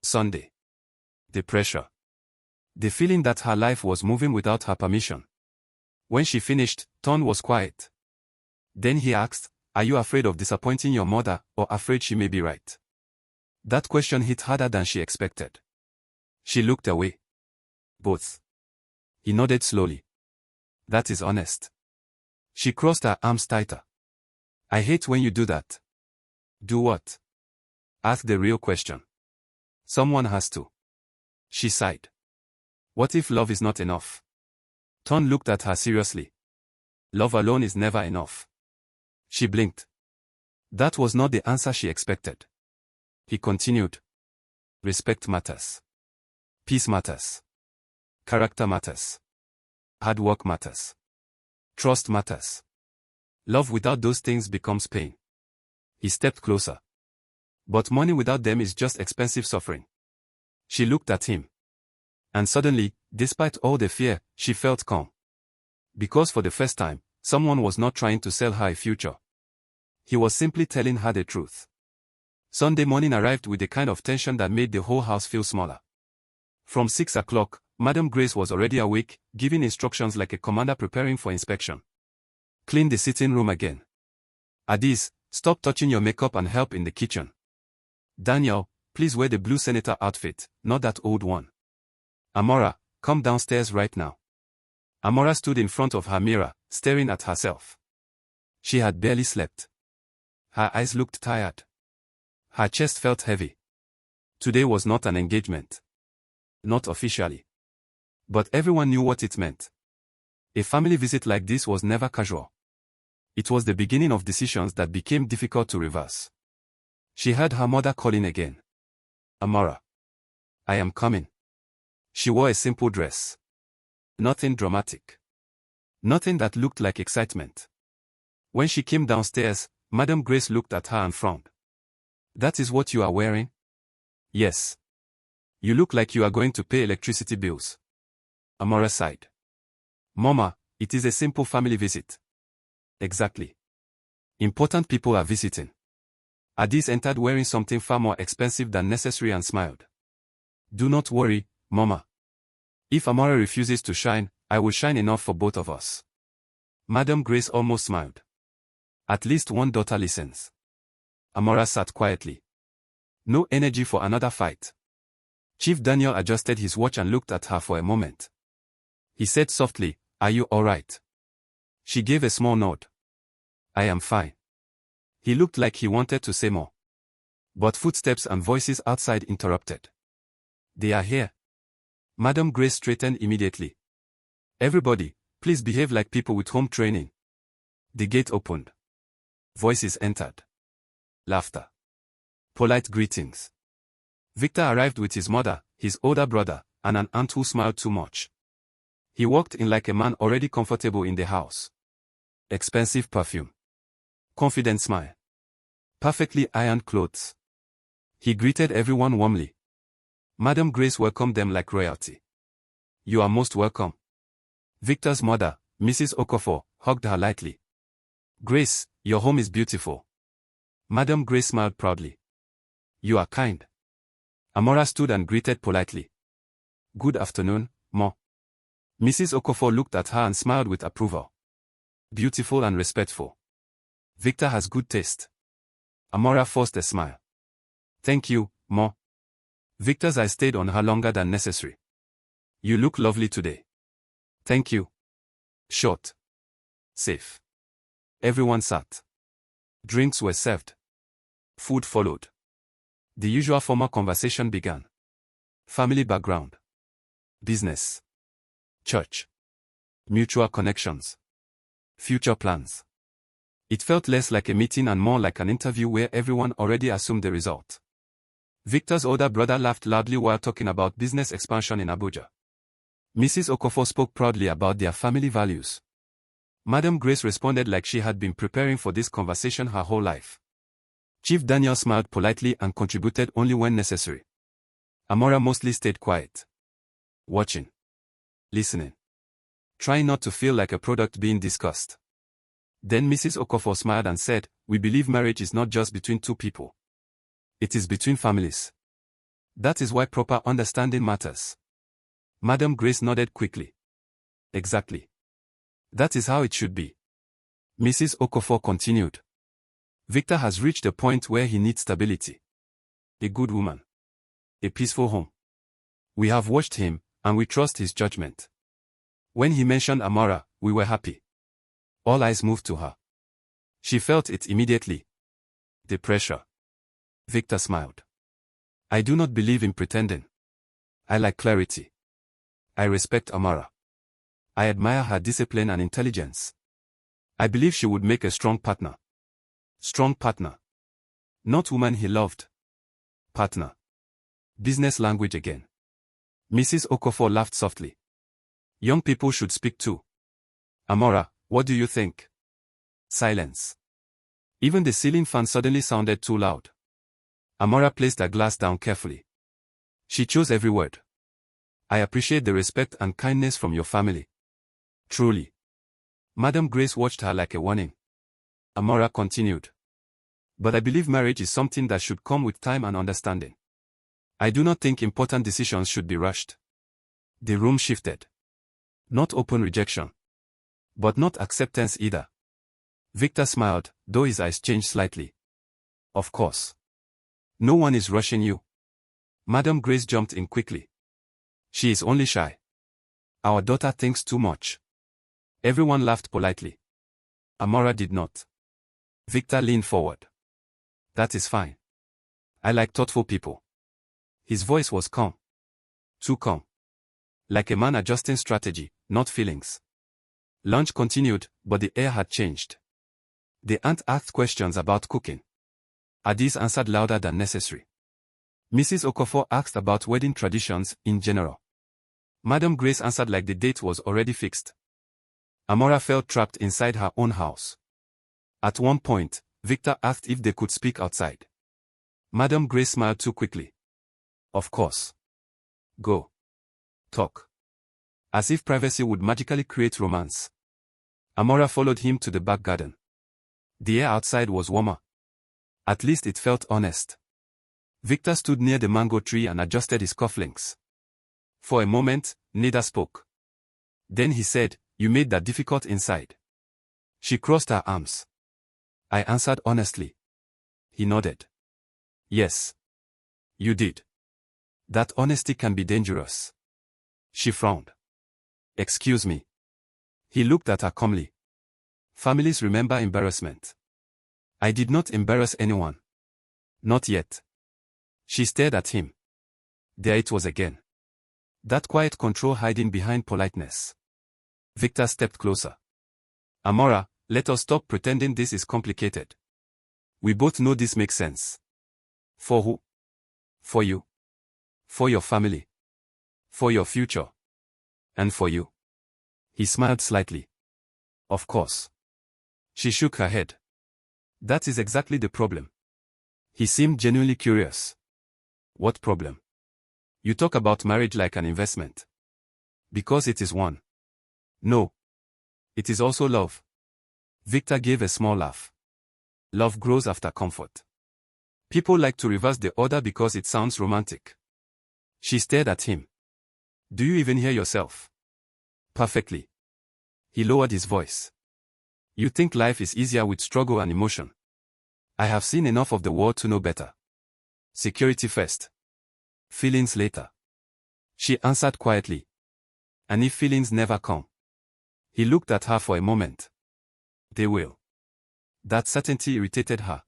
Sunday. The pressure. The feeling that her life was moving without her permission. When she finished, Tunde was quiet. Then he asked, are you afraid of disappointing your mother, or afraid she may be right? That question hit harder than she expected. She looked away. Both. He nodded slowly. That is honest. She crossed her arms tighter. I hate when you do that. Do what? Ask the real question. Someone has to. She sighed. What if love is not enough? Tunde looked at her seriously. Love alone is never enough. She blinked. That was not the answer she expected. He continued. Respect matters. Peace matters. Character matters. Hard work matters. Trust matters. Love without those things becomes pain. He stepped closer. But money without them is just expensive suffering. She looked at him. And suddenly, despite all the fear, she felt calm. Because for the first time, someone was not trying to sell her a future. He was simply telling her the truth. Sunday morning arrived with the kind of tension that made the whole house feel smaller. From 6 o'clock, Madam Grace was already awake, giving instructions like a commander preparing for inspection. Clean the sitting room again. Adis, stop touching your makeup and help in the kitchen. Daniel, please wear the blue senator outfit, not that old one. Amara, come downstairs right now. Amara stood in front of her mirror, staring at herself. She had barely slept. Her eyes looked tired. Her chest felt heavy. Today was not an engagement. Not officially. But everyone knew what it meant. A family visit like this was never casual. It was the beginning of decisions that became difficult to reverse. She heard her mother calling again. Amara. I am coming. She wore a simple dress. Nothing dramatic. Nothing that looked like excitement. When she came downstairs, Madam Grace looked at her and frowned. That is what you are wearing? Yes. You look like you are going to pay electricity bills. Amara sighed. Mama, it is a simple family visit. Exactly. Important people are visiting. Adis entered wearing something far more expensive than necessary and smiled. Do not worry, Mama. If Amara refuses to shine, I will shine enough for both of us. Madam Grace almost smiled. At least one daughter listens. Amara sat quietly. No energy for another fight. Chief Daniel adjusted his watch and looked at her for a moment. He said softly, "Are you all right?" She gave a small nod. "I am fine." He looked like he wanted to say more. But footsteps and voices outside interrupted. "They are here." Madam Grace straightened immediately. "Everybody, please behave like people with home training." The gate opened. Voices entered. Laughter. Polite greetings. Victor arrived with his mother, his older brother, and an aunt who smiled too much. He walked in like a man already comfortable in the house. Expensive perfume. Confident smile. Perfectly ironed clothes. He greeted everyone warmly. Madam Grace welcomed them like royalty. "You are most welcome." Victor's mother, Mrs. Okafor, hugged her lightly. "Grace, your home is beautiful." Madam Grace smiled proudly. "You are kind." Amara stood and greeted politely. "Good afternoon, Ma." Mrs. Okafor looked at her and smiled with approval. Beautiful and respectful. Victor has good taste. Amara forced a smile. "Thank you, Ma." Victor's eyes stayed on her longer than necessary. "You look lovely today." "Thank you." Short. Safe. Everyone sat. Drinks were served. Food followed. The usual formal conversation began. Family background. Business. Church. Mutual connections. Future plans. It felt less like a meeting and more like an interview where everyone already assumed the result. Victor's older brother laughed loudly while talking about business expansion in Abuja. Mrs. Okafor spoke proudly about their family values. Madam Grace responded like she had been preparing for this conversation her whole life. Chief Daniel smiled politely and contributed only when necessary. Amara mostly stayed quiet. Watching. Listening. Trying not to feel like a product being discussed. Then Mrs. Okafor smiled and said, "We believe marriage is not just between two people. It is between families. That is why proper understanding matters." Madam Grace nodded quickly. "Exactly. That is how it should be." Mrs. Okafor continued. "Victor has reached a point where he needs stability. A good woman. A peaceful home. We have watched him, and we trust his judgment." When he mentioned Amara, we were happy. All eyes moved to her. She felt it immediately. The pressure. Victor smiled. "I do not believe in pretending. I like clarity. I respect Amara. I admire her discipline and intelligence. I believe she would make a strong partner." Strong partner. Not woman he loved. Partner. Business language again. Mrs. Okafor laughed softly. "Young people should speak too." "Amara, what do you think?" Silence. Even the ceiling fan suddenly sounded too loud. Amara placed her glass down carefully. She chose every word. "I appreciate the respect and kindness from your family. Truly." Madam Grace watched her like a warning. Amara continued. "But I believe marriage is something that should come with time and understanding. I do not think important decisions should be rushed." The room shifted. Not open rejection. But not acceptance either. Victor smiled, though his eyes changed slightly. "Of course. No one is rushing you." Madam Grace jumped in quickly. "She is only shy. Our daughter thinks too much." Everyone laughed politely. Amara did not. Victor leaned forward. "That is fine. I like thoughtful people." His voice was calm. Too calm. Like a man adjusting strategy, not feelings. Lunch continued, but the air had changed. The aunt asked questions about cooking. Adis answered louder than necessary. Mrs. Okafor asked about wedding traditions in general. Madam Grace answered like the date was already fixed. Amara felt trapped inside her own house. At one point, Victor asked if they could speak outside. Madam Grace smiled too quickly. "Of course. Go. Talk." As if privacy would magically create romance. Amara followed him to the back garden. The air outside was warmer. At least it felt honest. Victor stood near the mango tree and adjusted his cufflinks. For a moment, neither spoke. Then he said, "You made that difficult inside." She crossed her arms. I answered honestly. He nodded. Yes. You did. That honesty can be dangerous. She frowned. Excuse me. He looked at her calmly. Families remember embarrassment. I did not embarrass anyone. Not yet. She stared at him. There it was again. That quiet control hiding behind politeness. Victor stepped closer. Amara, let us stop pretending this is complicated. We both know this makes sense. For who? For you. For your family. For your future. And for you. He smiled slightly. Of course. She shook her head. That is exactly the problem. He seemed genuinely curious. What problem? You talk about marriage like an investment. Because it is one. No. It is also love. Victor gave a small laugh. Love grows after comfort. People like to reverse the order because it sounds romantic. She stared at him. Do you even hear yourself? Perfectly. He lowered his voice. You think life is easier with struggle and emotion. I have seen enough of the world to know better. Security first. Feelings later. She answered quietly. And if feelings never come? He looked at her for a moment. They will. That certainty irritated her.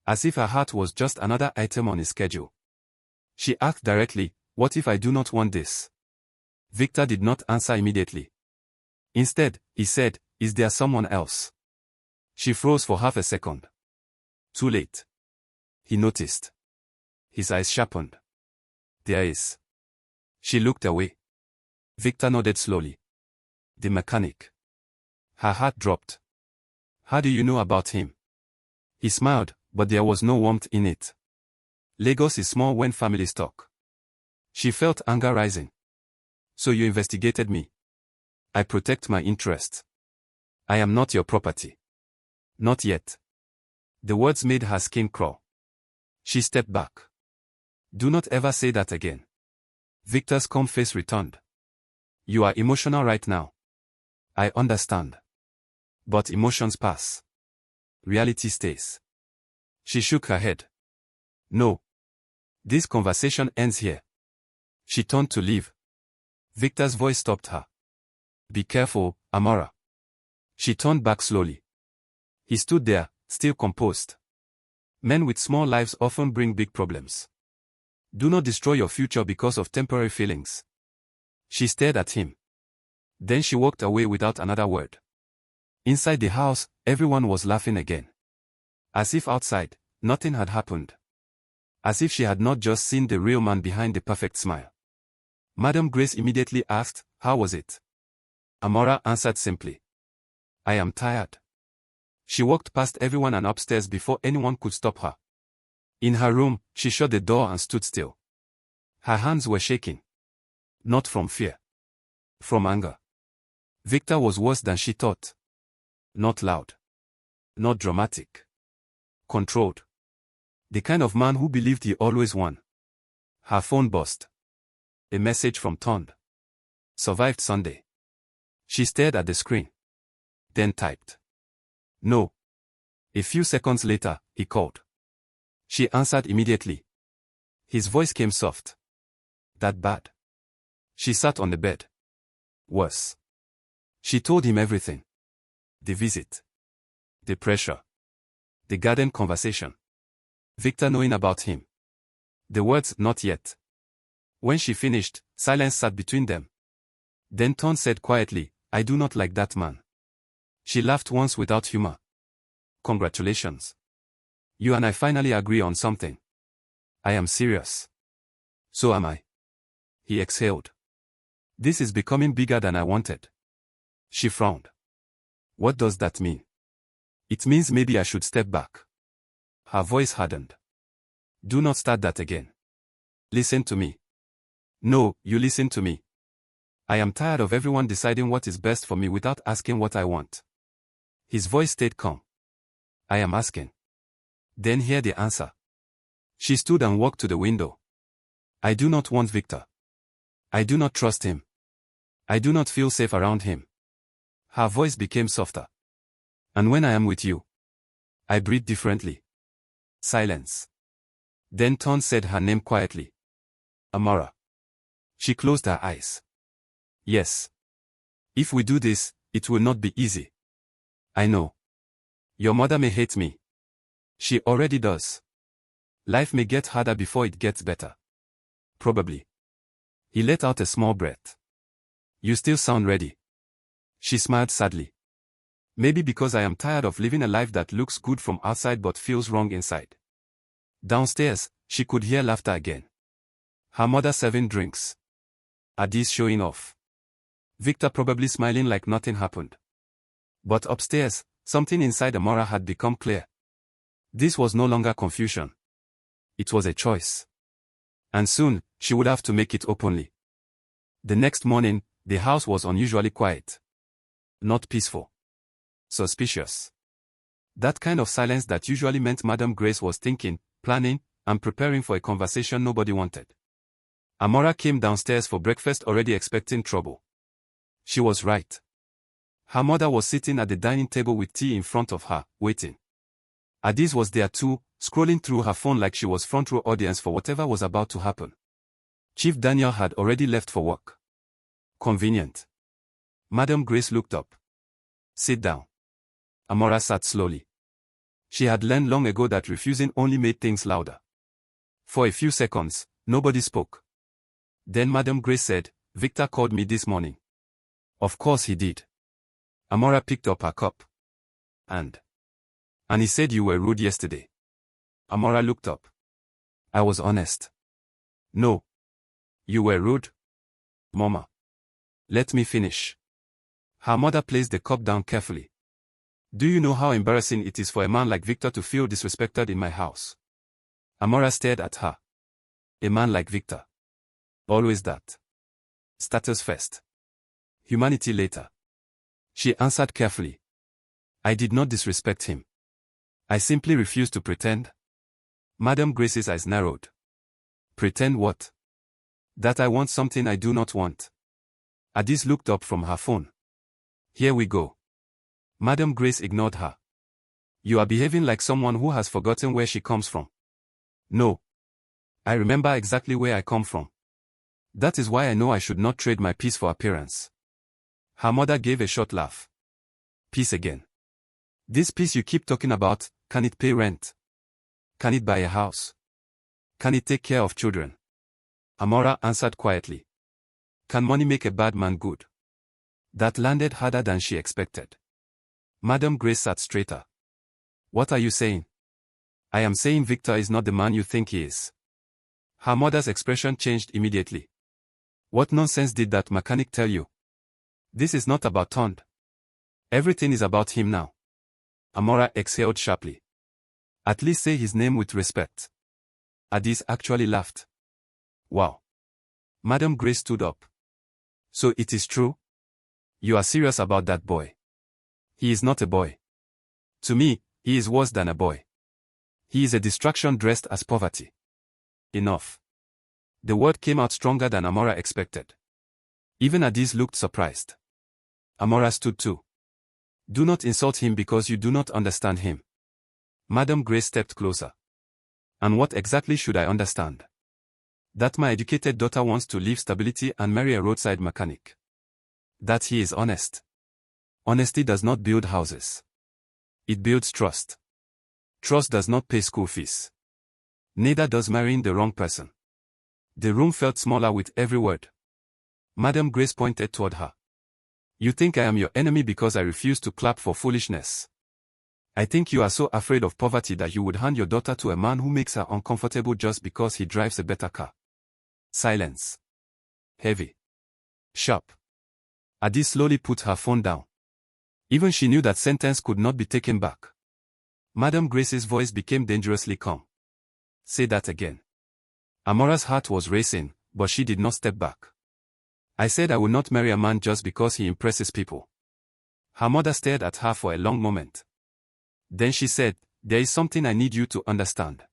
As if her heart was just another item on his schedule. She asked directly, what if I do not want this? Victor did not answer immediately. Instead, he said, is there someone else? She froze for half a second. Too late. He noticed. His eyes sharpened. There is. She looked away. Victor nodded slowly. The mechanic. Her heart dropped. How do you know about him? He smiled, but there was no warmth in it. Lagos is small when families talk. She felt anger rising. So you investigated me. I protect my interests. I am not your property. Not yet. The words made her skin crawl. She stepped back. Do not ever say that again. Victor's calm face returned. You are emotional right now. I understand. But emotions pass. Reality stays. She shook her head. No. This conversation ends here. She turned to leave. Victor's voice stopped her. Be careful, Amara. She turned back slowly. He stood there, still composed. Men with small lives often bring big problems. Do not destroy your future because of temporary feelings. She stared at him. Then she walked away without another word. Inside the house, everyone was laughing again. As if outside, nothing had happened. As if she had not just seen the real man behind the perfect smile. Madam Grace immediately asked, how was it? Amara answered simply. I am tired. She walked past everyone and upstairs before anyone could stop her. In her room, she shut the door and stood still. Her hands were shaking. Not from fear. From anger. Victor was worse than she thought. Not loud. Not dramatic. Controlled. The kind of man who believed he always won. Her phone buzzed. A message from Tunde. Survived Sunday. She stared at the screen. Then typed. No. A few seconds later, he called. She answered immediately. His voice came soft. That bad? She sat on the bed. Worse. She told him everything. The visit. The pressure. The garden conversation. Victor knowing about him. The words, not yet. When she finished, silence sat between them. Then Tunde said quietly, I do not like that man. She laughed once without humor. Congratulations. You and I finally agree on something. I am serious. So am I. He exhaled. This is becoming bigger than I wanted. She frowned. What does that mean? It means maybe I should step back. Her voice hardened. Do not start that again. Listen to me. No, you listen to me. I am tired of everyone deciding what is best for me without asking what I want. His voice stayed calm. I am asking. Then hear the answer. She stood and walked to the window. I do not want Victor. I do not trust him. I do not feel safe around him. Her voice became softer. And when I am with you, I breathe differently. Silence. Then Tunde said her name quietly. Amara. She closed her eyes. Yes. If we do this, it will not be easy. I know. Your mother may hate me. She already does. Life may get harder before it gets better. Probably. He let out a small breath. You still sound ready. She smiled sadly. Maybe because I am tired of living a life that looks good from outside but feels wrong inside. Downstairs, she could hear laughter again. Her mother serving drinks. Adis showing off. Victor probably smiling like nothing happened. But upstairs, something inside Amara had become clear. This was no longer confusion. It was a choice. And soon, she would have to make it openly. The next morning, the house was unusually quiet. Not peaceful. Suspicious. That kind of silence that usually meant Madame Grace was thinking, planning, and preparing for a conversation nobody wanted. Amara came downstairs for breakfast already expecting trouble. She was right. Her mother was sitting at the dining table with tea in front of her, waiting. Adis was there too, scrolling through her phone like she was front row audience for whatever was about to happen. Chief Daniel had already left for work. Convenient. Madame Grace looked up. Sit down. Amara sat slowly. She had learned long ago that refusing only made things louder. For a few seconds, nobody spoke. Then Madame Grace said, Victor called me this morning. Of course he did. Amara picked up her cup. And he said you were rude yesterday. Amara looked up. I was honest. No. You were rude? Mama. Let me finish. Her mother placed the cup down carefully. Do you know how embarrassing it is for a man like Victor to feel disrespected in my house? Amara stared at her. A man like Victor. Always that. Status first. Humanity later. She answered carefully. I did not disrespect him. I simply refused to pretend. Madame Grace's eyes narrowed. Pretend what? That I want something I do not want. Adis looked up from her phone. Here we go. Madame Grace ignored her. You are behaving like someone who has forgotten where she comes from. No. I remember exactly where I come from. That is why I know I should not trade my peace for appearance. Her mother gave a short laugh. Peace again. This peace you keep talking about, can it pay rent? Can it buy a house? Can it take care of children? Amara answered quietly. Can money make a bad man good? That landed harder than she expected. Madame Grace sat straighter. What are you saying? I am saying Victor is not the man you think he is. Her mother's expression changed immediately. What nonsense did that mechanic tell you? This is not about Tunde. Everything is about him now. Amara exhaled sharply. At least say his name with respect. Adis actually laughed. Wow. Madame Grace stood up. So it is true? You are serious about that boy? He is not a boy. To me, he is worse than a boy. He is a distraction dressed as poverty. Enough. The word came out stronger than Amara expected. Even Adis looked surprised. Amara stood too. Do not insult him because you do not understand him. Madame Grace stepped closer. And what exactly should I understand? That my educated daughter wants to leave stability and marry a roadside mechanic. That he is honest. Honesty does not build houses. It builds trust. Trust does not pay school fees. Neither does marrying the wrong person. The room felt smaller with every word. Madame Grace pointed toward her. You think I am your enemy because I refuse to clap for foolishness. I think you are so afraid of poverty that you would hand your daughter to a man who makes her uncomfortable just because he drives a better car. Silence. Heavy. Sharp. Adis slowly put her phone down. Even she knew that sentence could not be taken back. Madame Grace's voice became dangerously calm. Say that again. Amara's heart was racing, but she did not step back. I said I would not marry a man just because he impresses people. Her mother stared at her for a long moment. Then she said, there is something I need you to understand.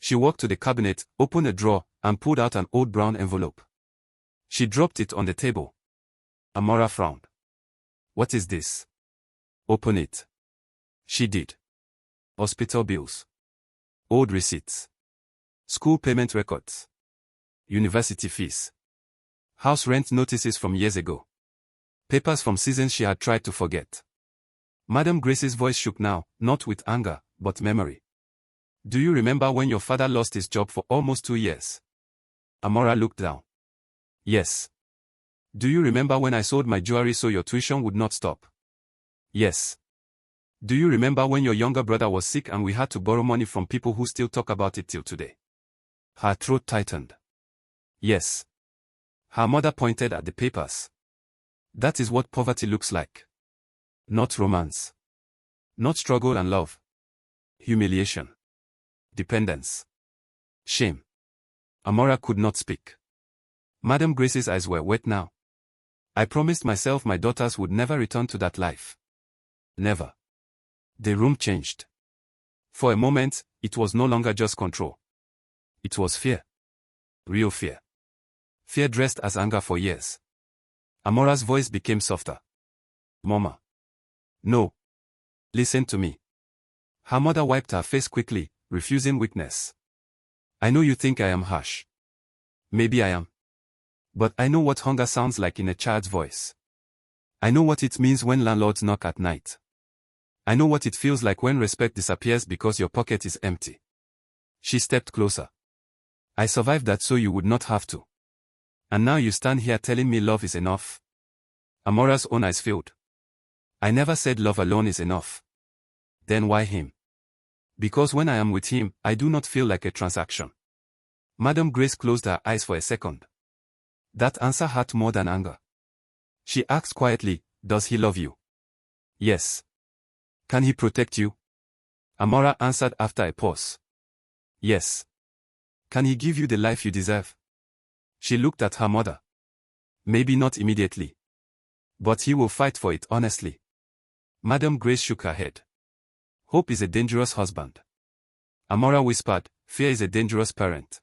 She walked to the cabinet, opened a drawer, and pulled out an old brown envelope. She dropped it on the table. Amara frowned. What is this? Open it. She did. Hospital bills. Old receipts. School payment records. University fees. House rent notices from years ago. Papers from seasons she had tried to forget. Madam Grace's voice shook now, not with anger, but memory. Do you remember when your father lost his job for almost 2 years? Amara looked down. Yes. Do you remember when I sold my jewelry so your tuition would not stop? Yes. Do you remember when your younger brother was sick and we had to borrow money from people who still talk about it till today? Her throat tightened. Yes. Her mother pointed at the papers. That is what poverty looks like. Not romance. Not struggle and love. Humiliation. Dependence. Shame. Amara could not speak. Madam Grace's eyes were wet now. I promised myself my daughters would never return to that life. Never. The room changed. For a moment, it was no longer just control. It was fear. Real fear. Fear dressed as anger for years. Amara's voice became softer. Mama. No. Listen to me. Her mother wiped her face quickly, refusing weakness. I know you think I am harsh. Maybe I am. But I know what hunger sounds like in a child's voice. I know what it means when landlords knock at night. I know what it feels like when respect disappears because your pocket is empty. She stepped closer. I survived that so you would not have to. And now you stand here telling me love is enough. Amara's own eyes filled. I never said love alone is enough. Then why him? Because when I am with him, I do not feel like a transaction. Madam Grace closed her eyes for a second. That answer hurt more than anger. She asked quietly, does he love you? Yes. Can he protect you? Amara answered after a pause. Yes. Can he give you the life you deserve? She looked at her mother. Maybe not immediately. But he will fight for it honestly. Madam Grace shook her head. Hope is a dangerous husband. Amara whispered, fear is a dangerous parent.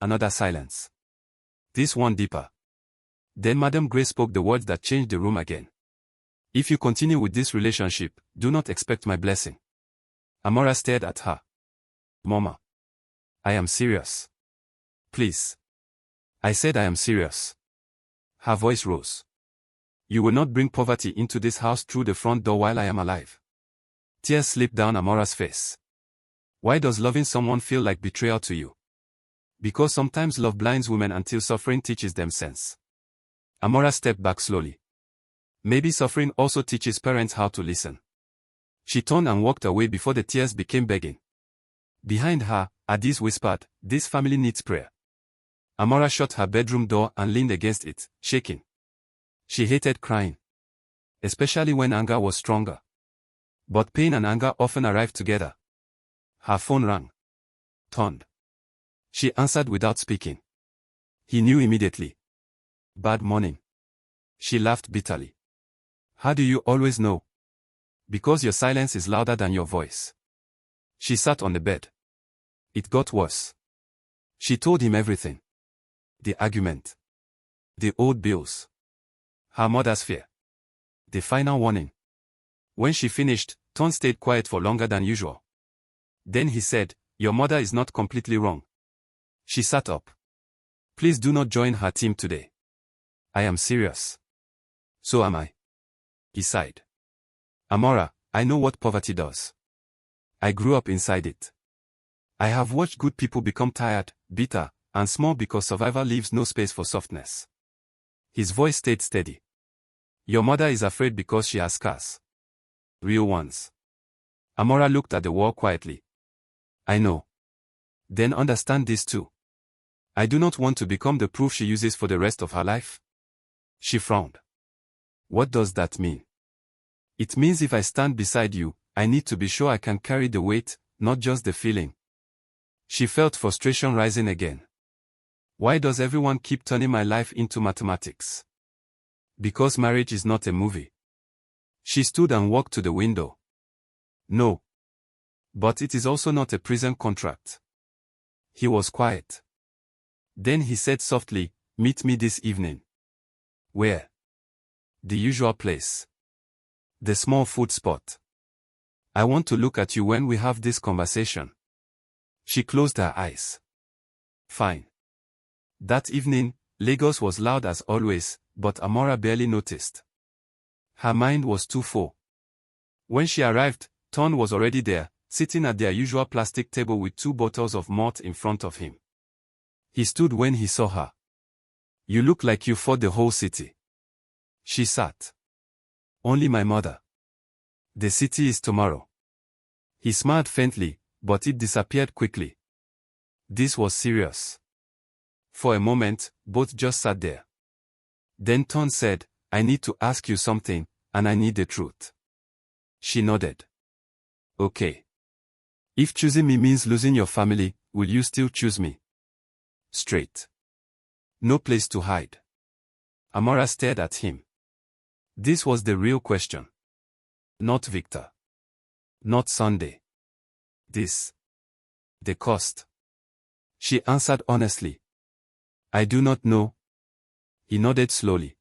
Another silence. This one deeper. Then Madam Grace spoke the words that changed the room again. If you continue with this relationship, do not expect my blessing. Amara stared at her. Mama. I am serious. Please. I said I am serious. Her voice rose. You will not bring poverty into this house through the front door while I am alive. Tears slipped down Amara's face. Why does loving someone feel like betrayal to you? Because sometimes love blinds women until suffering teaches them sense. Amara stepped back slowly. Maybe suffering also teaches parents how to listen. She turned and walked away before the tears became begging. Behind her, Adis whispered, this family needs prayer. Amara shut her bedroom door and leaned against it, shaking. She hated crying. Especially when anger was stronger. But pain and anger often arrived together. Her phone rang. Tunde. She answered without speaking. He knew immediately. Bad morning. She laughed bitterly. How do you always know? Because your silence is louder than your voice. She sat on the bed. It got worse. She told him everything. The argument. The old bills. Her mother's fear. The final warning. When she finished, Tunde stayed quiet for longer than usual. Then he said, your mother is not completely wrong. She sat up. Please do not join her team today. I am serious. So am I. He sighed. Amara, I know what poverty does. I grew up inside it. I have watched good people become tired, bitter, and small because survival leaves no space for softness. His voice stayed steady. Your mother is afraid because she has scars. Real ones. Amara looked at the wall quietly. I know. Then understand this too. I do not want to become the proof she uses for the rest of her life. She frowned. What does that mean? It means if I stand beside you, I need to be sure I can carry the weight, not just the feeling. She felt frustration rising again. Why does everyone keep turning my life into mathematics? Because marriage is not a movie. She stood and walked to the window. No. But it is also not a prison contract. He was quiet. Then he said softly, "Meet me this evening." Where? The usual place. The small food spot. I want to look at you when we have this conversation. She closed her eyes. Fine. That evening, Lagos was loud as always, but Amara barely noticed. Her mind was too full. When she arrived, Tunde was already there, sitting at their usual plastic table with 2 bottles of malt in front of him. He stood when he saw her. "You look like you fought the whole city." She sat. "Only my mother. The city is tomorrow." He smiled faintly, but it disappeared quickly. This was serious. For a moment, both just sat there. Then Tunde said, "I need to ask you something, and I need the truth." She nodded. "Okay. If choosing me means losing your family, will you still choose me?" Straight. No place to hide. Amara stared at him. This was the real question. Not Victor. Not Sunday. This. The cost. She answered honestly. "I do not know." He nodded slowly.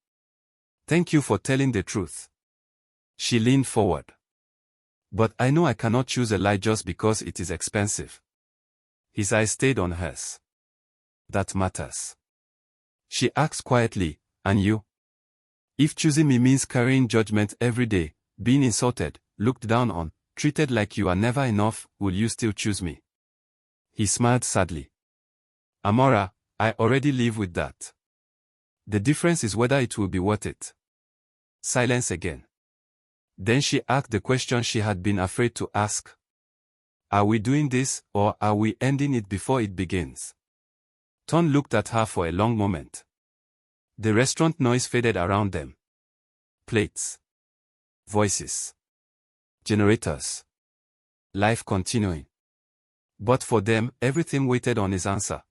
"Thank you for telling the truth." She leaned forward. "But I know I cannot choose a lie just because it is expensive." His eyes stayed on hers. "That matters." She asked quietly, "And you? If choosing me means carrying judgment every day, being insulted, looked down on, treated like you are never enough, will you still choose me?" He smiled sadly. "Amara, I already live with that. The difference is whether it will be worth it." Silence again. Then she asked the question she had been afraid to ask. "Are we doing this, or are we ending it before it begins?" Tunde looked at her for a long moment. The restaurant noise faded around them. Plates. Voices. Generators. Life continuing. But for them, everything waited on his answer.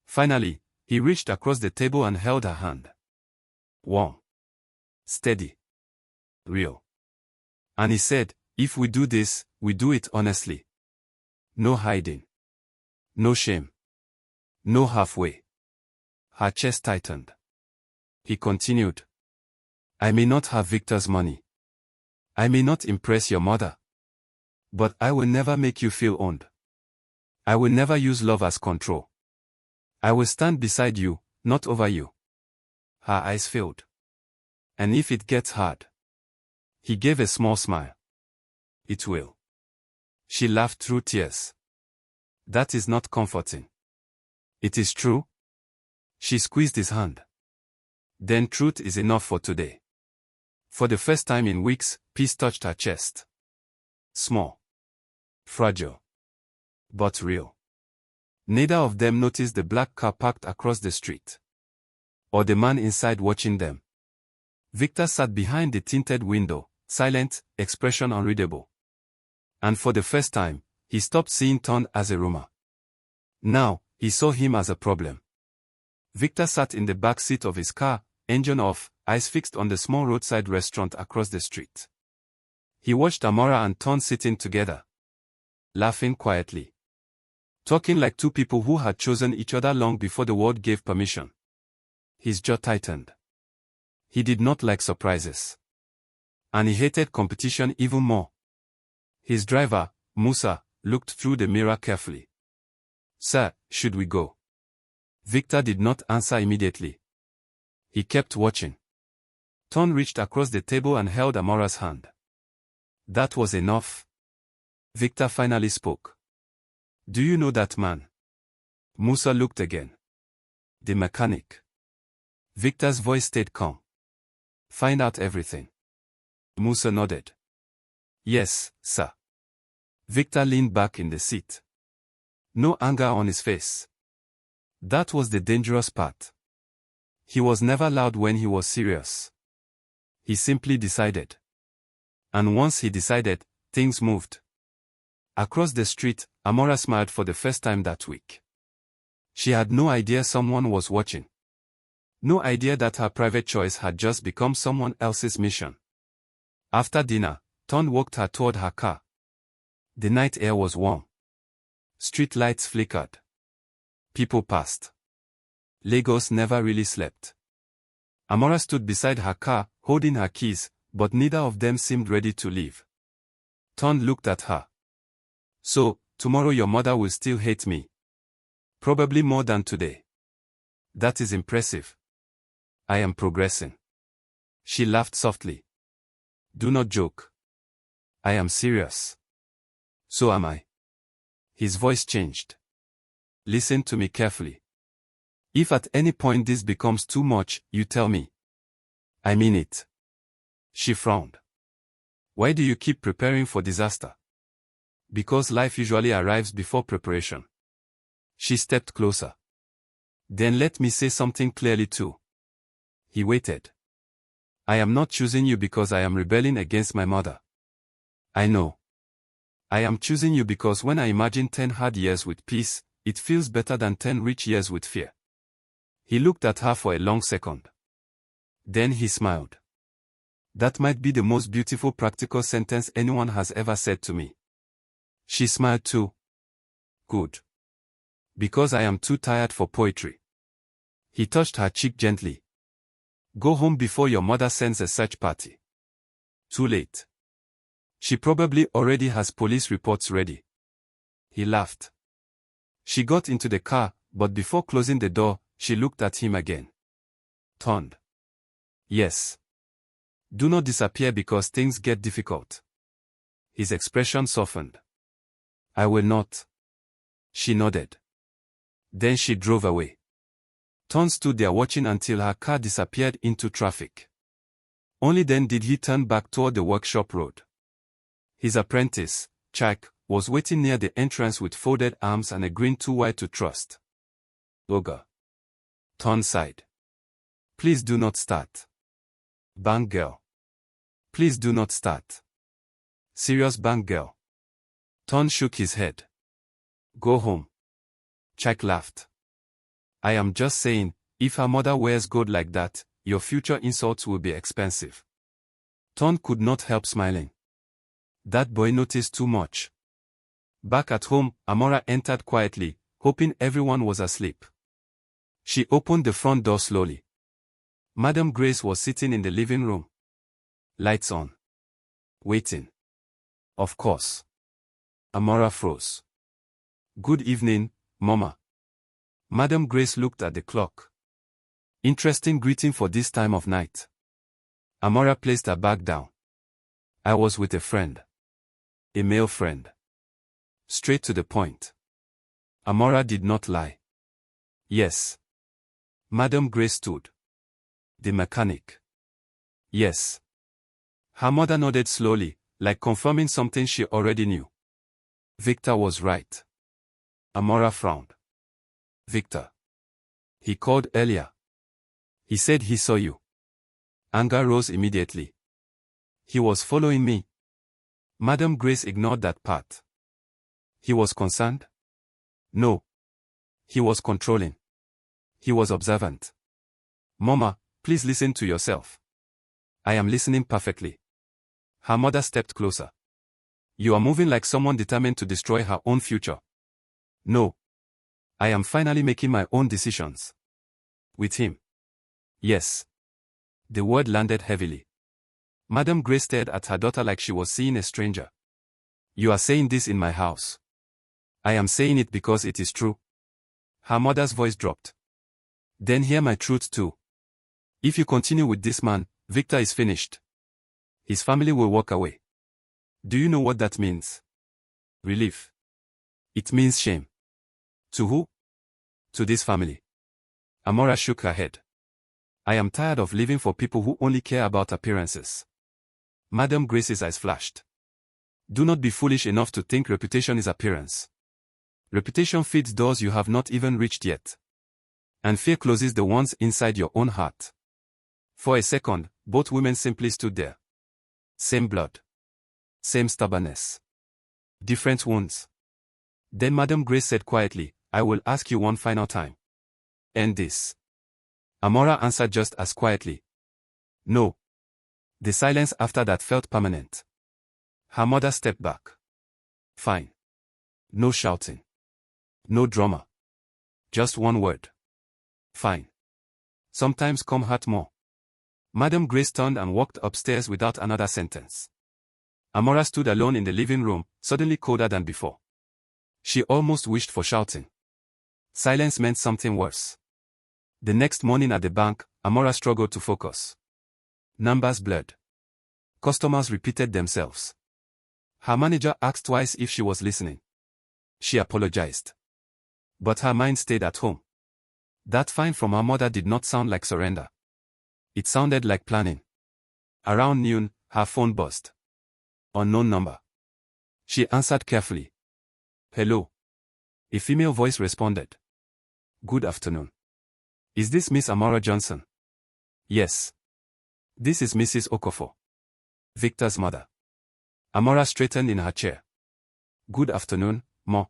Finally, he reached across the table and held her hand. Warm. Steady. Real. And he said, "If we do this, we do it honestly. No hiding. No shame. No halfway." Her chest tightened. He continued. "I may not have Victor's money. I may not impress your mother. But I will never make you feel owned. I will never use love as control. I will stand beside you, not over you." Her eyes filled. "And if it gets hard?" He gave a small smile. "It will." She laughed through tears. "That is not comforting." "It is true." She squeezed his hand. "Then truth is enough for today." For the first time in weeks, peace touched her chest. Small. Fragile. But real. Neither of them noticed the black car parked across the street. Or the man inside watching them. Victor sat behind the tinted window, silent, expression unreadable. And for the first time, he stopped seeing Tunde as a rumor. Now, he saw him as a problem. Victor sat in the back seat of his car, engine off, eyes fixed on the small roadside restaurant across the street. He watched Amara and Tunde sitting together. Laughing quietly. Talking like two people who had chosen each other long before the world gave permission. His jaw tightened. He did not like surprises. And he hated competition even more. His driver, Musa, looked through the mirror carefully. "Sir, should we go?" Victor did not answer immediately. He kept watching. Tunde reached across the table and held Amara's hand. "That was enough." Victor finally spoke. "Do you know that man?" Musa looked again. "The mechanic." Victor's voice stayed calm. "Find out everything." Musa nodded. "Yes, sir." Victor leaned back in the seat. No anger on his face. That was the dangerous part. He was never loud when he was serious. He simply decided. And once he decided, things moved. Across the street, Amara smiled for the first time that week. She had no idea someone was watching. No idea that her private choice had just become someone else's mission. After dinner, Tunde walked her toward her car. The night air was warm. Street lights flickered. People passed. Lagos never really slept. Amara stood beside her car, holding her keys, but neither of them seemed ready to leave. Tunde looked at her. So, tomorrow your mother will still hate me. Probably more than today. That is impressive. I am progressing. She laughed softly. Do not joke. I am serious. So am I. His voice changed. Listen to me carefully. If at any point this becomes too much, you tell me. I mean it. She frowned. Why do you keep preparing for disaster? Because life usually arrives before preparation. She stepped closer. Then let me say something clearly too. He waited. I am not choosing you because I am rebelling against my mother. I know. I am choosing you because when I imagine 10 hard years with peace, it feels better than 10 rich years with fear. He looked at her for a long second. Then he smiled. That might be the most beautiful practical sentence anyone has ever said to me. She smiled too. Good. Because I am too tired for poetry. He touched her cheek gently. Go home before your mother sends a search party. Too late. She probably already has police reports ready. He laughed. She got into the car, but before closing the door, she looked at him again. Tunde. Yes. Do not disappear because things get difficult. His expression softened. I will not. She nodded. Then she drove away. Tunde stood there watching until her car disappeared into traffic. Only then did he turn back toward the workshop road. His apprentice, Chak, was waiting near the entrance with folded arms and a grin too wide to trust. Ogre. Tunde sighed. Please do not start. Bank girl. Please do not start. Serious bank girl. Tunde shook his head. Go home. Chak laughed. I am just saying, if her mother wears gold like that, your future insults will be expensive. Tunde could not help smiling. That boy noticed too much. Back at home, Amara entered quietly, hoping everyone was asleep. She opened the front door slowly. Madam Grace was sitting in the living room. Lights on. Waiting. Of course. Amara froze. Good evening, Mama. Madam Grace looked at the clock. Interesting greeting for this time of night. Amara placed her bag down. I was with a friend. A male friend. Straight to the point. Amara did not lie. Yes. Madam Grace stood. The mechanic. Yes. Her mother nodded slowly, like confirming something she already knew. Victor was right. Amara frowned. Victor. He called earlier. He said he saw you. Anger rose immediately. He was following me. Madam Grace ignored that part. He was concerned? No. He was controlling. He was observant. Mama, please listen to yourself. I am listening perfectly. Her mother stepped closer. You are moving like someone determined to destroy her own future. No. I am finally making my own decisions. With him. Yes. The word landed heavily. Madam Grace stared at her daughter like she was seeing a stranger. You are saying this in my house. I am saying it because it is true. Her mother's voice dropped. Then hear my truth too. If you continue with this man, Victor is finished. His family will walk away. Do you know what that means? Relief. It means shame. To who? To this family. Amara shook her head. I am tired of living for people who only care about appearances. Madam Grace's eyes flashed. Do not be foolish enough to think reputation is appearance. Reputation feeds doors you have not even reached yet. And fear closes the ones inside your own heart. For a second, both women simply stood there. Same blood. Same stubbornness. Different wounds. Then Madam Grace said quietly, I will ask you one final time. End this. Amara answered just as quietly. No. The silence after that felt permanent. Her mother stepped back. Fine. No shouting. No drama. Just one word. Fine. Sometimes come hurt more. Madam Grace turned and walked upstairs without another sentence. Amara stood alone in the living room, suddenly colder than before. She almost wished for shouting. Silence meant something worse. The next morning at the bank, Amara struggled to focus. Numbers blurred. Customers repeated themselves. Her manager asked twice if she was listening. She apologized. But her mind stayed at home. That fine from her mother did not sound like surrender. It sounded like planning. Around noon, her phone buzzed. Unknown number. She answered carefully. Hello. A female voice responded. Good afternoon. Is this Miss Amara Johnson? Yes. This is Mrs. Okofor, Victor's mother. Amara straightened in her chair. Good afternoon, Ma.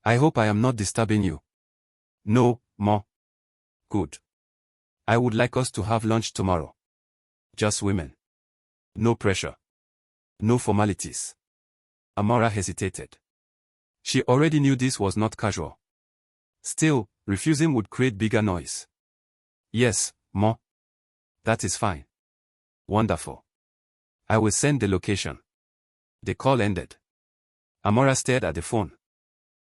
I hope I am not disturbing you. No, Ma. Good. I would like us to have lunch tomorrow. Just women. No pressure. No formalities. Amara hesitated. She already knew this was not casual. Still, refusing would create bigger noise. Yes, Ma. That is fine. Wonderful. I will send the location. The call ended. Amara stared at the phone.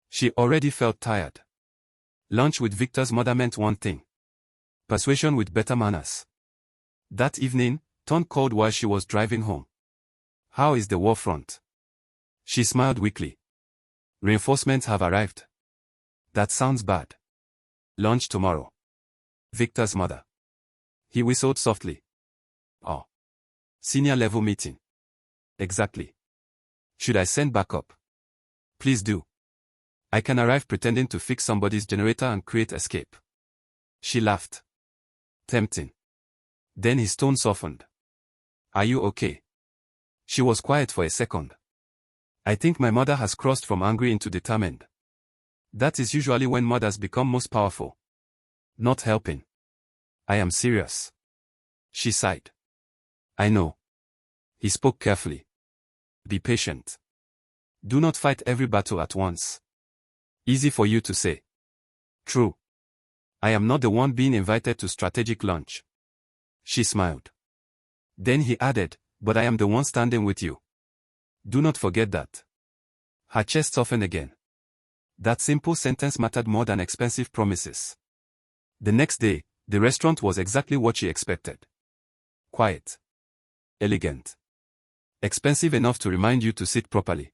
She already felt tired. Lunch with Victor's mother meant one thing. Persuasion with better manners. That evening, Tunde called while she was driving home. How is the war front? She smiled weakly. Reinforcements have arrived. That sounds bad. Lunch tomorrow. Victor's mother. He whistled softly. Oh. Senior level meeting. Exactly. Should I send backup? Please do. I can arrive pretending to fix somebody's generator and create escape. She laughed. Tempting. Then his tone softened. Are you okay? She was quiet for a second. I think my mother has crossed from angry into determined. That is usually when mothers become most powerful. Not helping. I am serious. She sighed. I know. He spoke carefully. Be patient. Do not fight every battle at once. Easy for you to say. True. I am not the one being invited to strategic lunch. She smiled. Then he added, but I am the one standing with you. Do not forget that. Her chest softened again. That simple sentence mattered more than expensive promises. The next day, the restaurant was exactly what she expected. Quiet. Elegant. Expensive enough to remind you to sit properly.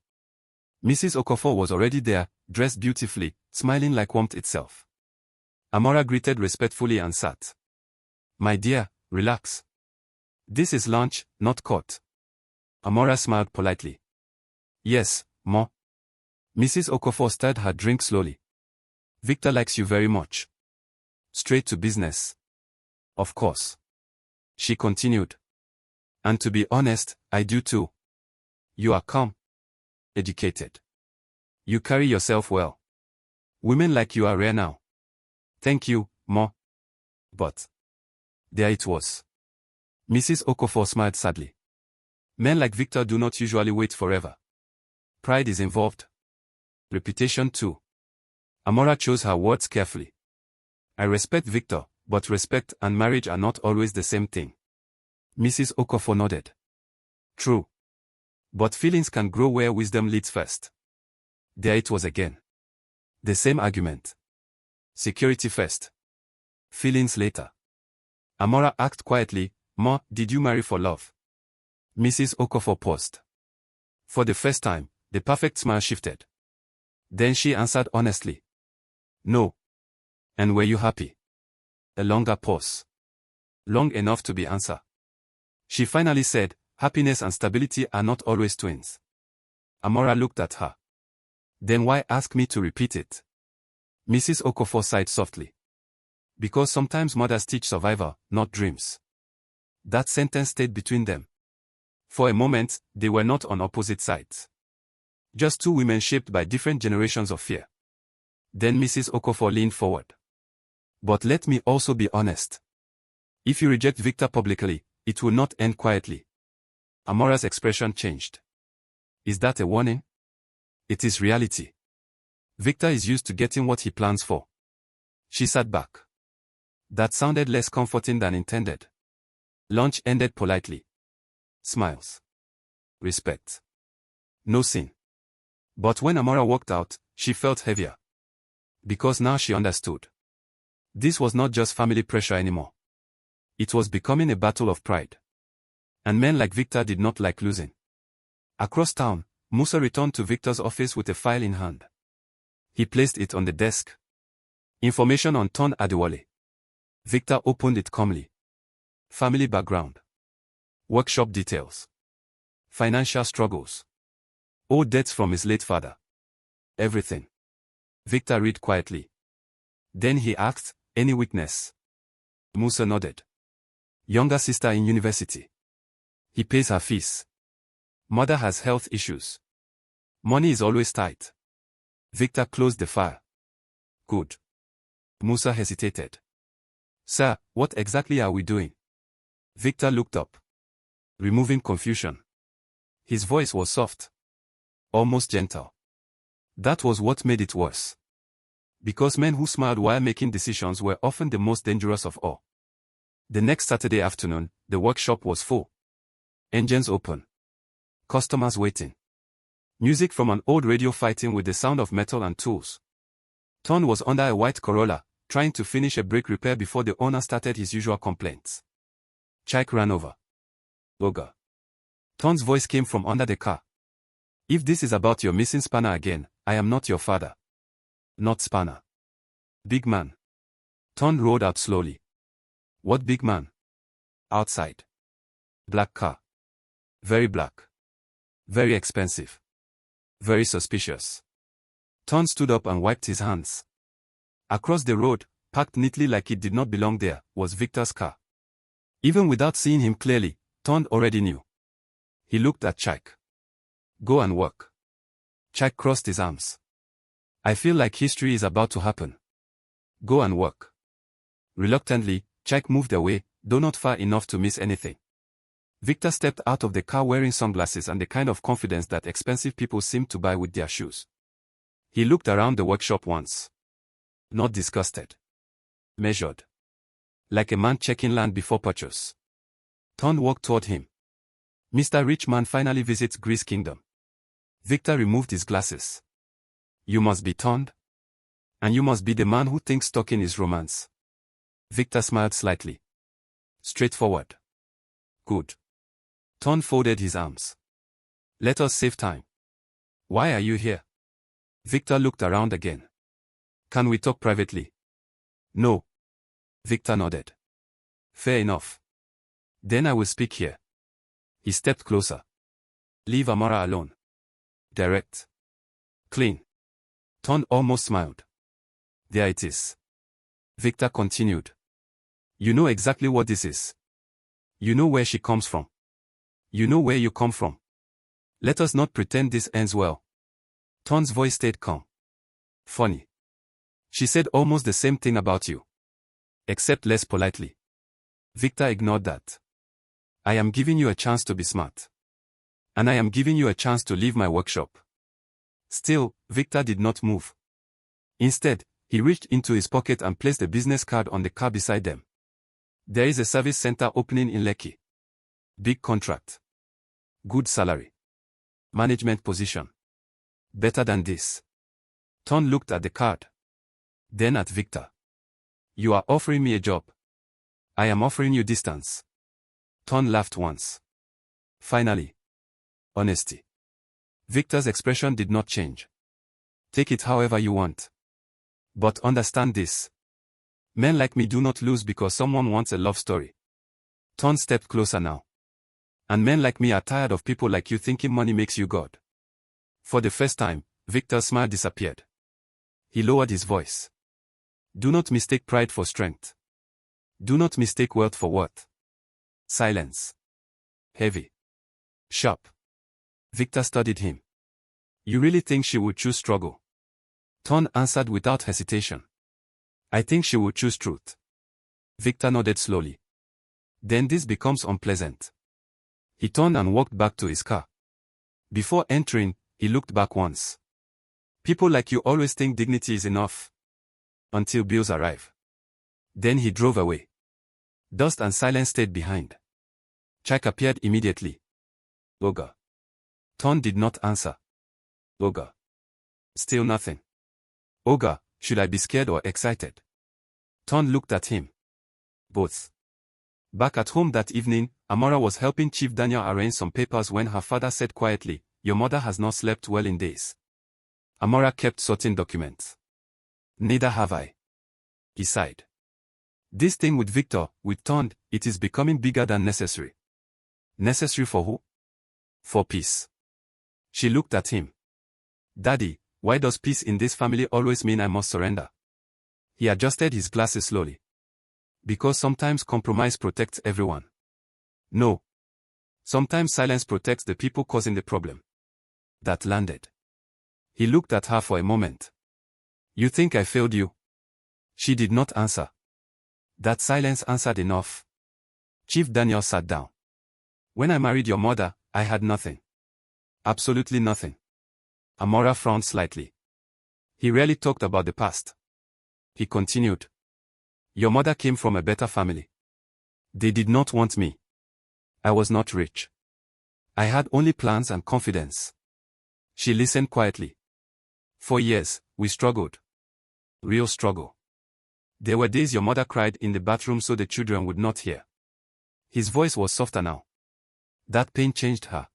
Mrs. Okofor was already there, dressed beautifully, smiling like warmth itself. Amara greeted respectfully and sat. My dear, relax. This is lunch, not court. Amara smiled politely. Yes, Ma. Mrs. Okofor stirred her drink slowly. Victor likes you very much. Straight to business. Of course. She continued. And to be honest, I do too. You are calm. Educated. You carry yourself well. Women like you are rare now. Thank you, Ma. But. There it was. Mrs. Okofor smiled sadly. Men like Victor do not usually wait forever. Pride is involved. Reputation too. Amara chose her words carefully. I respect Victor, but respect and marriage are not always the same thing. Mrs. Okofor nodded. True. But feelings can grow where wisdom leads first. There it was again. The same argument. Security first. Feelings later. Amara asked quietly, Ma, did you marry for love? Mrs. Okofor paused. For the first time, the perfect smile shifted. Then she answered honestly. No. And were you happy? A longer pause. Long enough to be answer. She finally said, happiness and stability are not always twins. Amara looked at her. Then why ask me to repeat it? Mrs. Okofor sighed softly. Because sometimes mothers teach survival, not dreams. That sentence stayed between them. For a moment, they were not on opposite sides. Just two women shaped by different generations of fear. Then Mrs. Okofor leaned forward. But let me also be honest. If you reject Victor publicly, it will not end quietly. Amara's expression changed. Is that a warning? It is reality. Victor is used to getting what he plans for. She sat back. That sounded less comforting than intended. Lunch ended politely. Smiles. Respect. No sin. But when Amara walked out, she felt heavier. Because now she understood. This was not just family pressure anymore. It was becoming a battle of pride. And men like Victor did not like losing. Across town, Musa returned to Victor's office with a file in hand. He placed it on the desk. Information on Tunde Adewale. Victor opened it calmly. Family background. Workshop details. Financial struggles. Old debts from his late father. Everything. Victor read quietly. Then he asked, any weakness? Musa nodded. Younger sister in university. He pays her fees. Mother has health issues. Money is always tight. Victor closed the file. Good. Musa hesitated. Sir, what exactly are we doing? Victor looked up. Removing confusion. His voice was soft. Almost gentle. That was what made it worse. Because men who smiled while making decisions were often the most dangerous of all. The next Saturday afternoon, the workshop was full. Engines open. Customers waiting. Music from an old radio fighting with the sound of metal and tools. Tunde was under a white Corolla, trying to finish a brake repair before the owner started his usual complaints. Chike ran over. Boga. Tunde's voice came from under the car. If this is about your missing spanner again, I am not your father. Not spanner. Big man. Tunde rode out slowly. What big man? Outside. Black car. Very black. Very expensive. Very suspicious. Tunde stood up and wiped his hands. Across the road, parked neatly like it did not belong there, was Victor's car. Even without seeing him clearly, Tunde already knew. He looked at Chike. Go and work. Chike crossed his arms. I feel like history is about to happen. Go and work. Reluctantly, Chike moved away, though not far enough to miss anything. Victor stepped out of the car wearing sunglasses and the kind of confidence that expensive people seem to buy with their shoes. He looked around the workshop once. Not disgusted. Measured. Like a man checking land before purchase. Tunde walked toward him. Mr. Rich Man finally visits Greece Kingdom. Victor removed his glasses. You must be Tunde. And you must be the man who thinks talking is romance. Victor smiled slightly. Straightforward. Good. Tunde folded his arms. Let us save time. Why are you here? Victor looked around again. Can we talk privately? No. Victor nodded. Fair enough. Then I will speak here. He stepped closer. Leave Amara alone. Direct. Clean. Tunde almost smiled. There it is. Victor continued. You know exactly what this is. You know where she comes from. You know where you come from. Let us not pretend this ends well. Tunde's voice stayed calm. Funny. She said almost the same thing about you. Except less politely. Victor ignored that. I am giving you a chance to be smart. And I am giving you a chance to leave my workshop. Still, Victor did not move. Instead, he reached into his pocket and placed a business card on the car beside them. There is a service center opening in Lekki. Big contract. Good salary. Management position. Better than this. Tunde looked at the card. Then at Victor. You are offering me a job. I am offering you distance. Tunde laughed once. Finally. Honesty. Victor's expression did not change. Take it however you want. But understand this. Men like me do not lose because someone wants a love story. Tunde stepped closer now. And men like me are tired of people like you thinking money makes you God. For the first time, Victor's smile disappeared. He lowered his voice. Do not mistake pride for strength. Do not mistake wealth for worth. Silence. Heavy. Sharp. Victor studied him. You really think she would choose struggle? Ton answered without hesitation. I think she would choose truth. Victor nodded slowly. Then this becomes unpleasant. He turned and walked back to his car. Before entering, he looked back once. People like you always think dignity is enough. Until bills arrive. Then he drove away. Dust and silence stayed behind. Chike appeared immediately. Oga. Ton did not answer. Oga. Still nothing. Oga, should I be scared or excited? Ton looked at him. Both. Back at home that evening, Amara was helping Chief Daniel arrange some papers when her father said quietly, "Your mother has not slept well in days." Amara kept sorting documents. "Neither have I." He sighed. "This thing with Victor, with Tunde, it is becoming bigger than necessary." "Necessary for who?" "For peace." She looked at him. "Daddy, why does peace in this family always mean I must surrender?" He adjusted his glasses slowly. "Because sometimes compromise protects everyone." "No. Sometimes silence protects the people causing the problem." That landed. He looked at her for a moment. "You think I failed you?" She did not answer. That silence answered enough. Chief Daniel sat down. "When I married your mother, I had nothing. Absolutely nothing." Amara frowned slightly. He rarely talked about the past. He continued. "Your mother came from a better family. They did not want me. I was not rich. I had only plans and confidence." She listened quietly. "For years, we struggled. Real struggle. There were days your mother cried in the bathroom so the children would not hear." His voice was softer now. That pain changed her.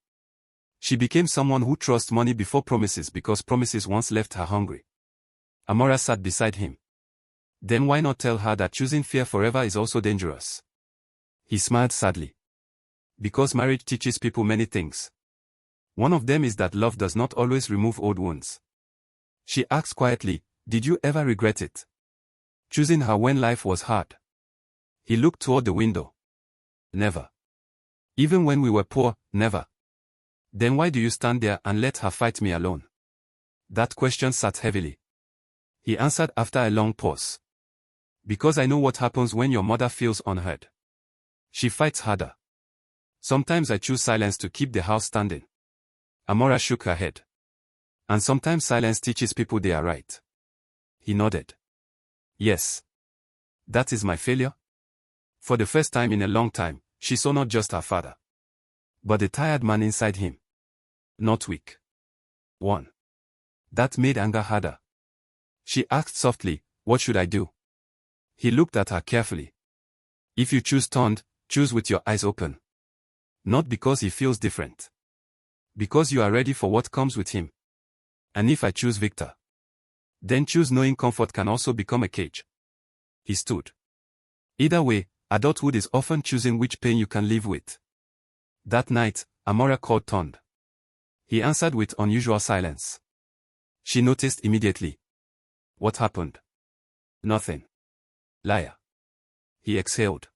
She became someone who trusts money before promises because promises once left her hungry. Amara sat beside him. "Then why not tell her that choosing fear forever is also dangerous?" He smiled sadly. "Because marriage teaches people many things. One of them is that love does not always remove old wounds." She asked quietly, "Did you ever regret it? Choosing her when life was hard?" He looked toward the window. "Never. Even when we were poor, never." "Then why do you stand there and let her fight me alone?" That question sat heavily. He answered after a long pause. "Because I know what happens when your mother feels unheard. She fights harder. Sometimes I choose silence to keep the house standing." Amara shook her head. "And sometimes silence teaches people they are right." He nodded. "Yes. That is my failure?" For the first time in a long time, she saw not just her father, but the tired man inside him. Not weak. One. That made anger harder. She asked softly, "What should I do?" He looked at her carefully. "If you choose Tunde, choose with your eyes open. Not because he feels different. Because you are ready for what comes with him. And if I choose Victor, then choose knowing comfort can also become a cage." He stood. "Either way, adulthood is often choosing which pain you can live with." That night, Amara called Tunde. He answered with unusual silence. She noticed immediately. "What happened?" "Nothing." "Liar." He exhaled.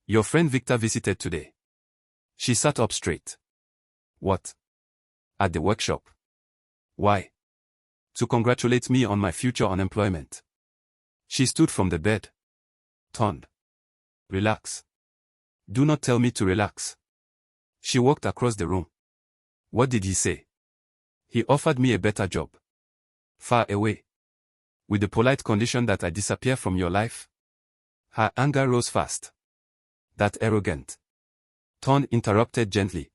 "Your friend Victor visited today." She sat up straight. "What?" "At the workshop." "Why?" "To congratulate me on my future unemployment." She stood from the bed. "Tunde. Relax. Do not tell me to relax." She walked across the room. "What did he say?" "He offered me a better job. Far away. With the polite condition that I disappear from your life." Her anger rose fast. "That arrogant." Tunde interrupted gently.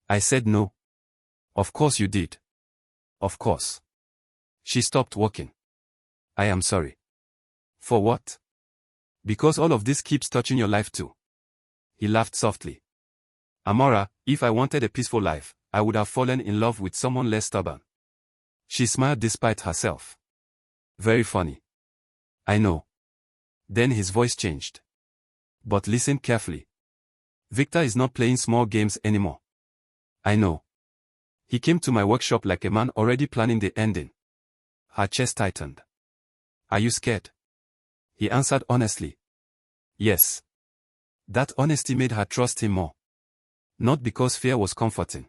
"I said no." "Of course you did." "Of course." She stopped walking. "I am sorry." "For what?" "Because all of this keeps touching your life too." He laughed softly. "Amara, if I wanted a peaceful life, I would have fallen in love with someone less stubborn." She smiled despite herself. "Very funny." "I know." Then his voice changed. "But listen carefully. Victor is not playing small games anymore." "I know. He came to my workshop like a man already planning the ending." Her chest tightened. "Are you scared?" He answered honestly. "Yes." That honesty made her trust him more. Not because fear was comforting.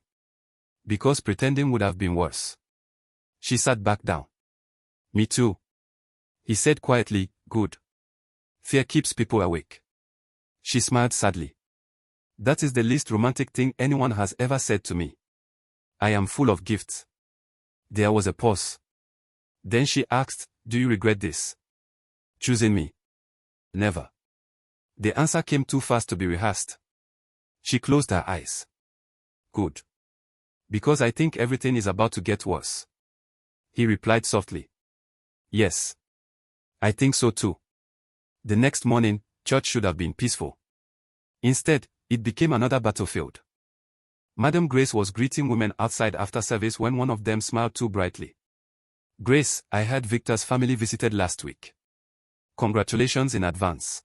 Because pretending would have been worse. She sat back down. Me too. He said quietly, good. Fear keeps people awake. She smiled sadly. That is the least romantic thing anyone has ever said to me. I am full of gifts. There was a pause. Then she asked, do you regret this? Choosing me? Never. The answer came too fast to be rehearsed. She closed her eyes. Good. Because I think everything is about to get worse. He replied softly. Yes. I think so too. The next morning, church should have been peaceful. Instead, it became another battlefield. Madam Grace was greeting women outside after service when one of them smiled too brightly. Grace, I heard Victor's family visited last week. Congratulations in advance.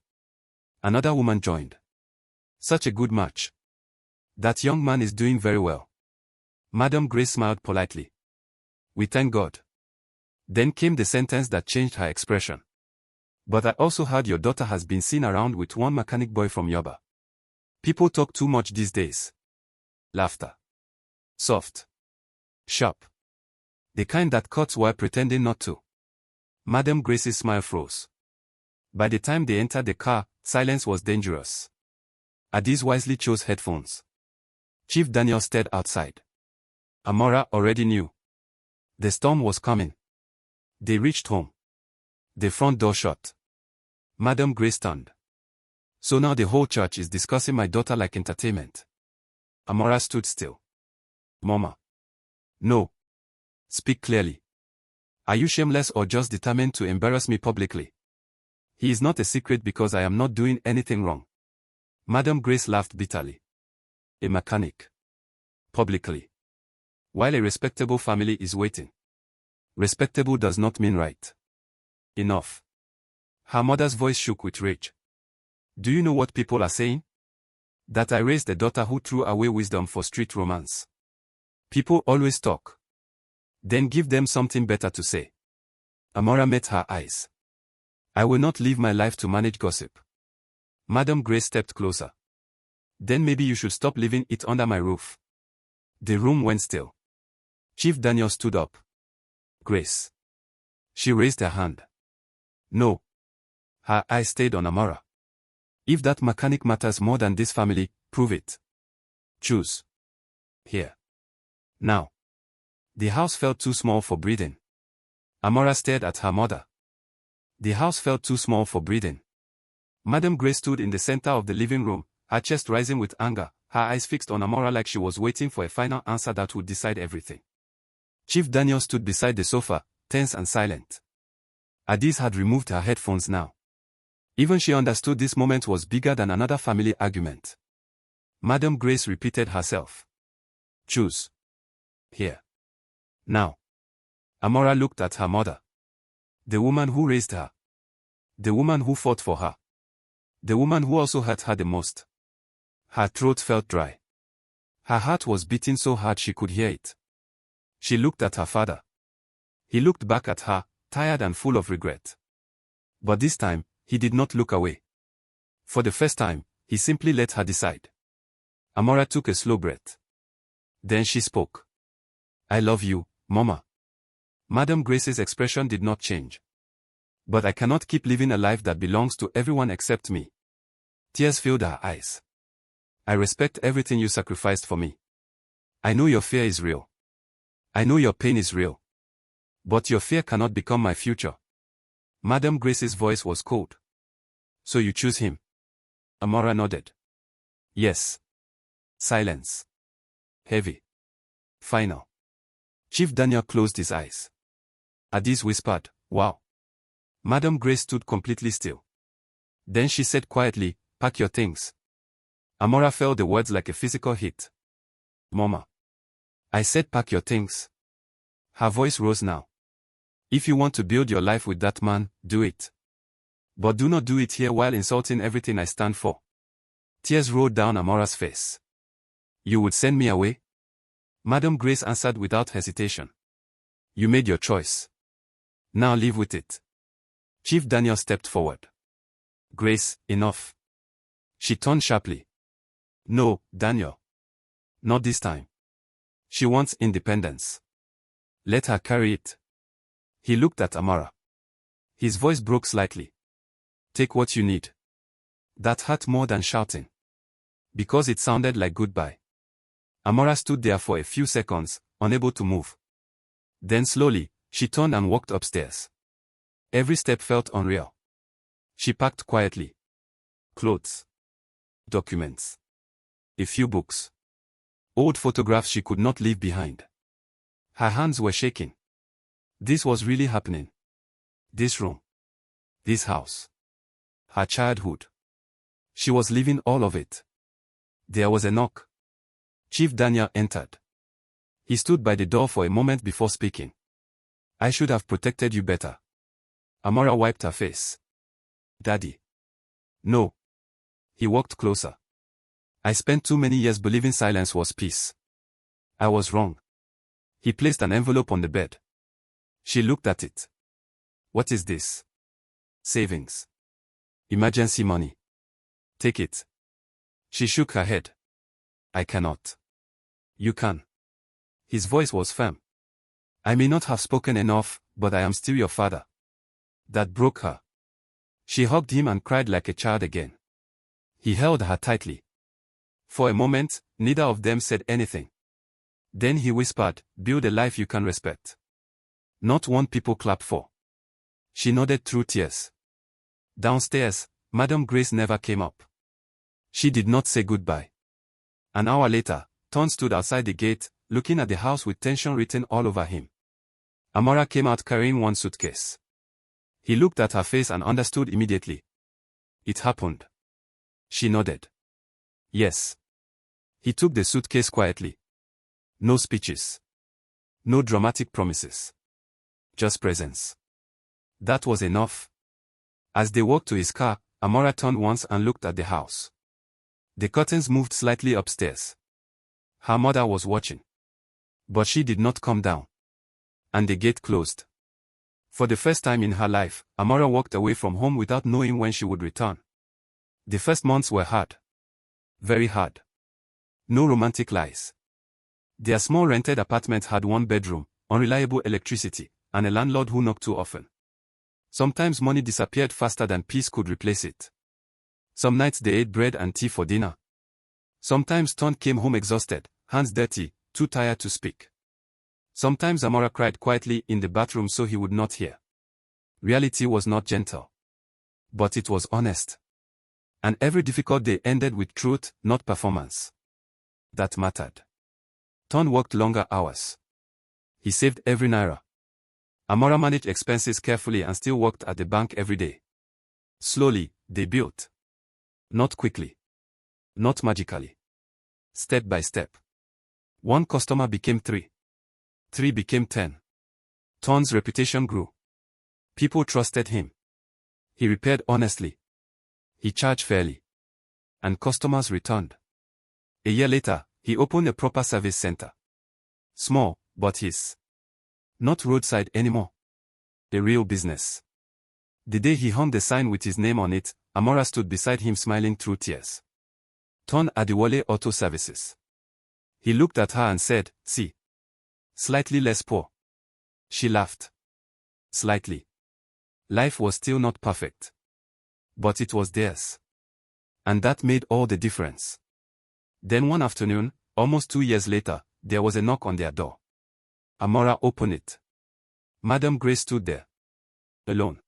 Another woman joined. Such a good match. That young man is doing very well. Madam Grace smiled politely. We thank God. Then came the sentence that changed her expression. But I also heard your daughter has been seen around with one mechanic boy from Yoba. People talk too much these days. Laughter. Soft. Sharp. The kind that cuts while pretending not to. Madam Grace's smile froze. By the time they entered the car, silence was dangerous. Adiz wisely chose headphones. Chief Daniel stared outside. Amara already knew. The storm was coming. They reached home. The front door shut. Madam Grace turned. So now the whole church is discussing my daughter like entertainment. Amara stood still. Mama. No. Speak clearly. Are you shameless or just determined to embarrass me publicly? He is not a secret because I am not doing anything wrong. Madam Grace laughed bitterly. A mechanic. Publicly. While a respectable family is waiting. Respectable does not mean right. Enough. Her mother's voice shook with rage. Do you know what people are saying? That I raised a daughter who threw away wisdom for street romance. People always talk. Then give them something better to say. Amara met her eyes. I will not live my life to manage gossip. Madam Grace stepped closer. Then maybe you should stop leaving it under my roof. The room went still. Chief Daniel stood up. Grace. She raised her hand. No. Her eyes stayed on Amara. If that mechanic matters more than this family, prove it. Choose. Here. Now. The house felt too small for breathing. Amara stared at her mother. The house felt too small for breathing. Madam Grace stood in the center of the living room, her chest rising with anger, her eyes fixed on Amara like she was waiting for a final answer that would decide everything. Chief Daniel stood beside the sofa, tense and silent. Adiz had removed her headphones now. Even she understood this moment was bigger than another family argument. Madam Grace repeated herself. Choose. Here. Now. Amara looked at her mother. The woman who raised her. The woman who fought for her. The woman who also hurt her the most. Her throat felt dry. Her heart was beating so hard she could hear it. She looked at her father. He looked back at her, tired and full of regret. But this time, he did not look away. For the first time, he simply let her decide. Amara took a slow breath. Then she spoke. I love you, Mama. Madam Grace's expression did not change. But I cannot keep living a life that belongs to everyone except me. Tears filled her eyes. I respect everything you sacrificed for me. I know your fear is real. I know your pain is real. But your fear cannot become my future. Madam Grace's voice was cold. So you choose him? Amara nodded. Yes. Silence. Heavy. Final. Chief Daniel closed his eyes. Adiz whispered, wow. Madam Grace stood completely still. Then she said quietly, pack your things. Amara felt the words like a physical hit. Mama. I said pack your things. Her voice rose now. If you want to build your life with that man, do it. But do not do it here while insulting everything I stand for. Tears rolled down Amara's face. You would send me away? Madam Grace answered without hesitation. You made your choice. Now live with it. Chief Daniel stepped forward. Grace, enough. She turned sharply. No, Daniel. Not this time. She wants independence. Let her carry it. He looked at Amara. His voice broke slightly. Take what you need. That hurt more than shouting. Because it sounded like goodbye. Amara stood there for a few seconds, unable to move. Then slowly, she turned and walked upstairs. Every step felt unreal. She packed quietly. Clothes. Documents. A few books. Old photographs she could not leave behind. Her hands were shaking. This was really happening. This room. This house. Her childhood. She was leaving all of it. There was a knock. Chief Daniel entered. He stood by the door for a moment before speaking. I should have protected you better. Amara wiped her face. Daddy. No. He walked closer. I spent too many years believing silence was peace. I was wrong. He placed an envelope on the bed. She looked at it. What is this? Savings. Emergency money. Take it. She shook her head. I cannot. You can. His voice was firm. I may not have spoken enough, but I am still your father. That broke her. She hugged him and cried like a child again. He held her tightly. For a moment, neither of them said anything. Then he whispered, build a life you can respect. Not one people clap for. She nodded through tears. Downstairs, Madam Grace never came up. She did not say goodbye. An hour later, Ton stood outside the gate, looking at the house with tension written all over him. Amara came out carrying one suitcase. He looked at her face and understood immediately. It happened. She nodded. Yes. He took the suitcase quietly. No speeches. No dramatic promises. Just presence. That was enough. As they walked to his car, Amara turned once and looked at the house. The curtains moved slightly upstairs. Her mother was watching. But she did not come down. And the gate closed. For the first time in her life, Amara walked away from home without knowing when she would return. The first months were hard. Very hard. No romantic lies. Their small rented apartment had one bedroom, unreliable electricity, and a landlord who knocked too often. Sometimes money disappeared faster than peace could replace it. Some nights they ate bread and tea for dinner. Sometimes Ton came home exhausted, hands dirty, too tired to speak. Sometimes Amara cried quietly in the bathroom so he would not hear. Reality was not gentle. But it was honest. And every difficult day ended with truth, not performance. That mattered. Ton worked longer hours. He saved every naira. Amara managed expenses carefully and still worked at the bank every day. Slowly, they built. Not quickly. Not magically. Step by step. One customer became 3. 3 became 10. Ton's reputation grew. People trusted him. He repaired honestly. He charged fairly. And customers returned. A year later, he opened a proper service center. Small, but his. Not roadside anymore. A real business. The day he hung the sign with his name on it, Amara stood beside him smiling through tears. Ton Adiwole Auto Services. He looked at her and said, see. Slightly less poor. She laughed. Slightly. Life was still not perfect. But it was theirs. And that made all the difference. Then one afternoon, almost 2 years later, there was a knock on their door. Amara opened it. Madam Grace stood there. Alone.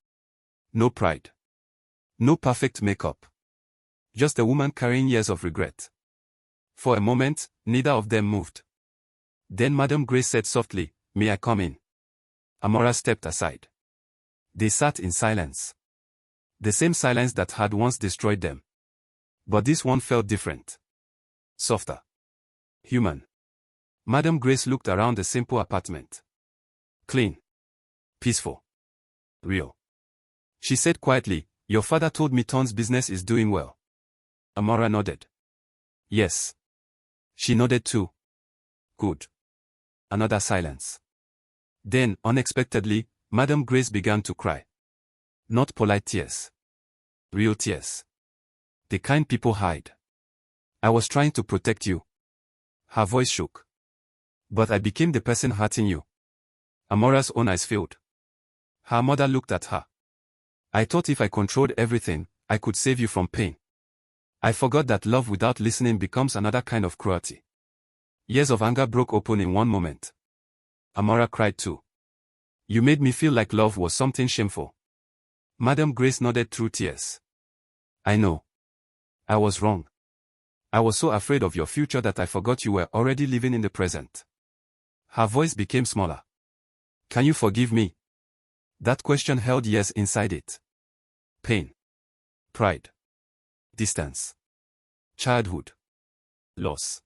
No pride. No perfect makeup. Just a woman carrying years of regret. For a moment, neither of them moved. Then Madam Grace said softly, may I come in? Amara stepped aside. They sat in silence. The same silence that had once destroyed them. But this one felt different. Softer. Human. Madam Grace looked around the simple apartment. Clean. Peaceful. Real. She said quietly, your father told me Ton's business is doing well. Amara nodded. Yes. She nodded too. Good. Another silence. Then, unexpectedly, Madam Grace began to cry. Not polite tears. Real tears. The kind people hide. I was trying to protect you. Her voice shook. But I became the person hurting you. Amara's own eyes filled. Her mother looked at her. I thought if I controlled everything, I could save you from pain. I forgot that love without listening becomes another kind of cruelty. Years of anger broke open in one moment. Amara cried too. You made me feel like love was something shameful. Madam Grace nodded through tears. I know. I was wrong. I was so afraid of your future that I forgot you were already living in the present. Her voice became smaller. Can you forgive me? That question held years inside it. Pain. Pride. Distance. Childhood. Loss.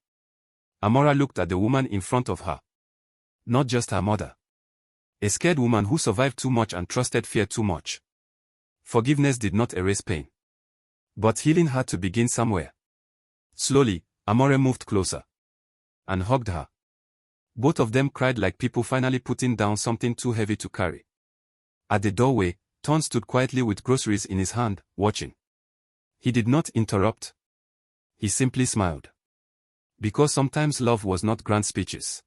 Amara looked at the woman in front of her. Not just her mother. A scared woman who survived too much and trusted fear too much. Forgiveness did not erase pain. But healing had to begin somewhere. Slowly, Amara moved closer. And hugged her. Both of them cried like people finally putting down something too heavy to carry. At the doorway, Ton stood quietly with groceries in his hand, watching. He did not interrupt. He simply smiled. Because sometimes love was not grand speeches.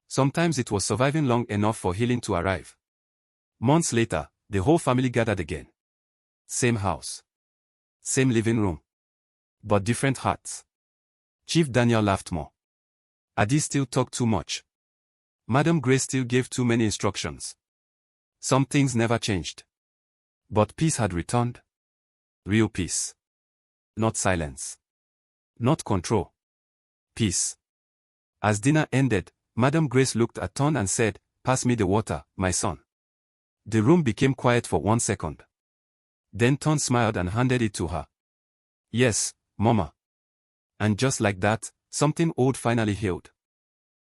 Sometimes it was surviving long enough for healing to arrive. Months later, the whole family gathered again. Same house. Same living room. But different hearts. Chief Daniel laughed more. Adi still talked too much. Madam Grace still gave too many instructions. Some things never changed. But peace had returned. Real peace. Not silence. Not control. Peace. As dinner ended, Madam Grace looked at Ton and said, "Pass me the water, my son." The room became quiet for 1 second. Then Ton smiled and handed it to her. "Yes, Mama." And just like that, something old finally healed.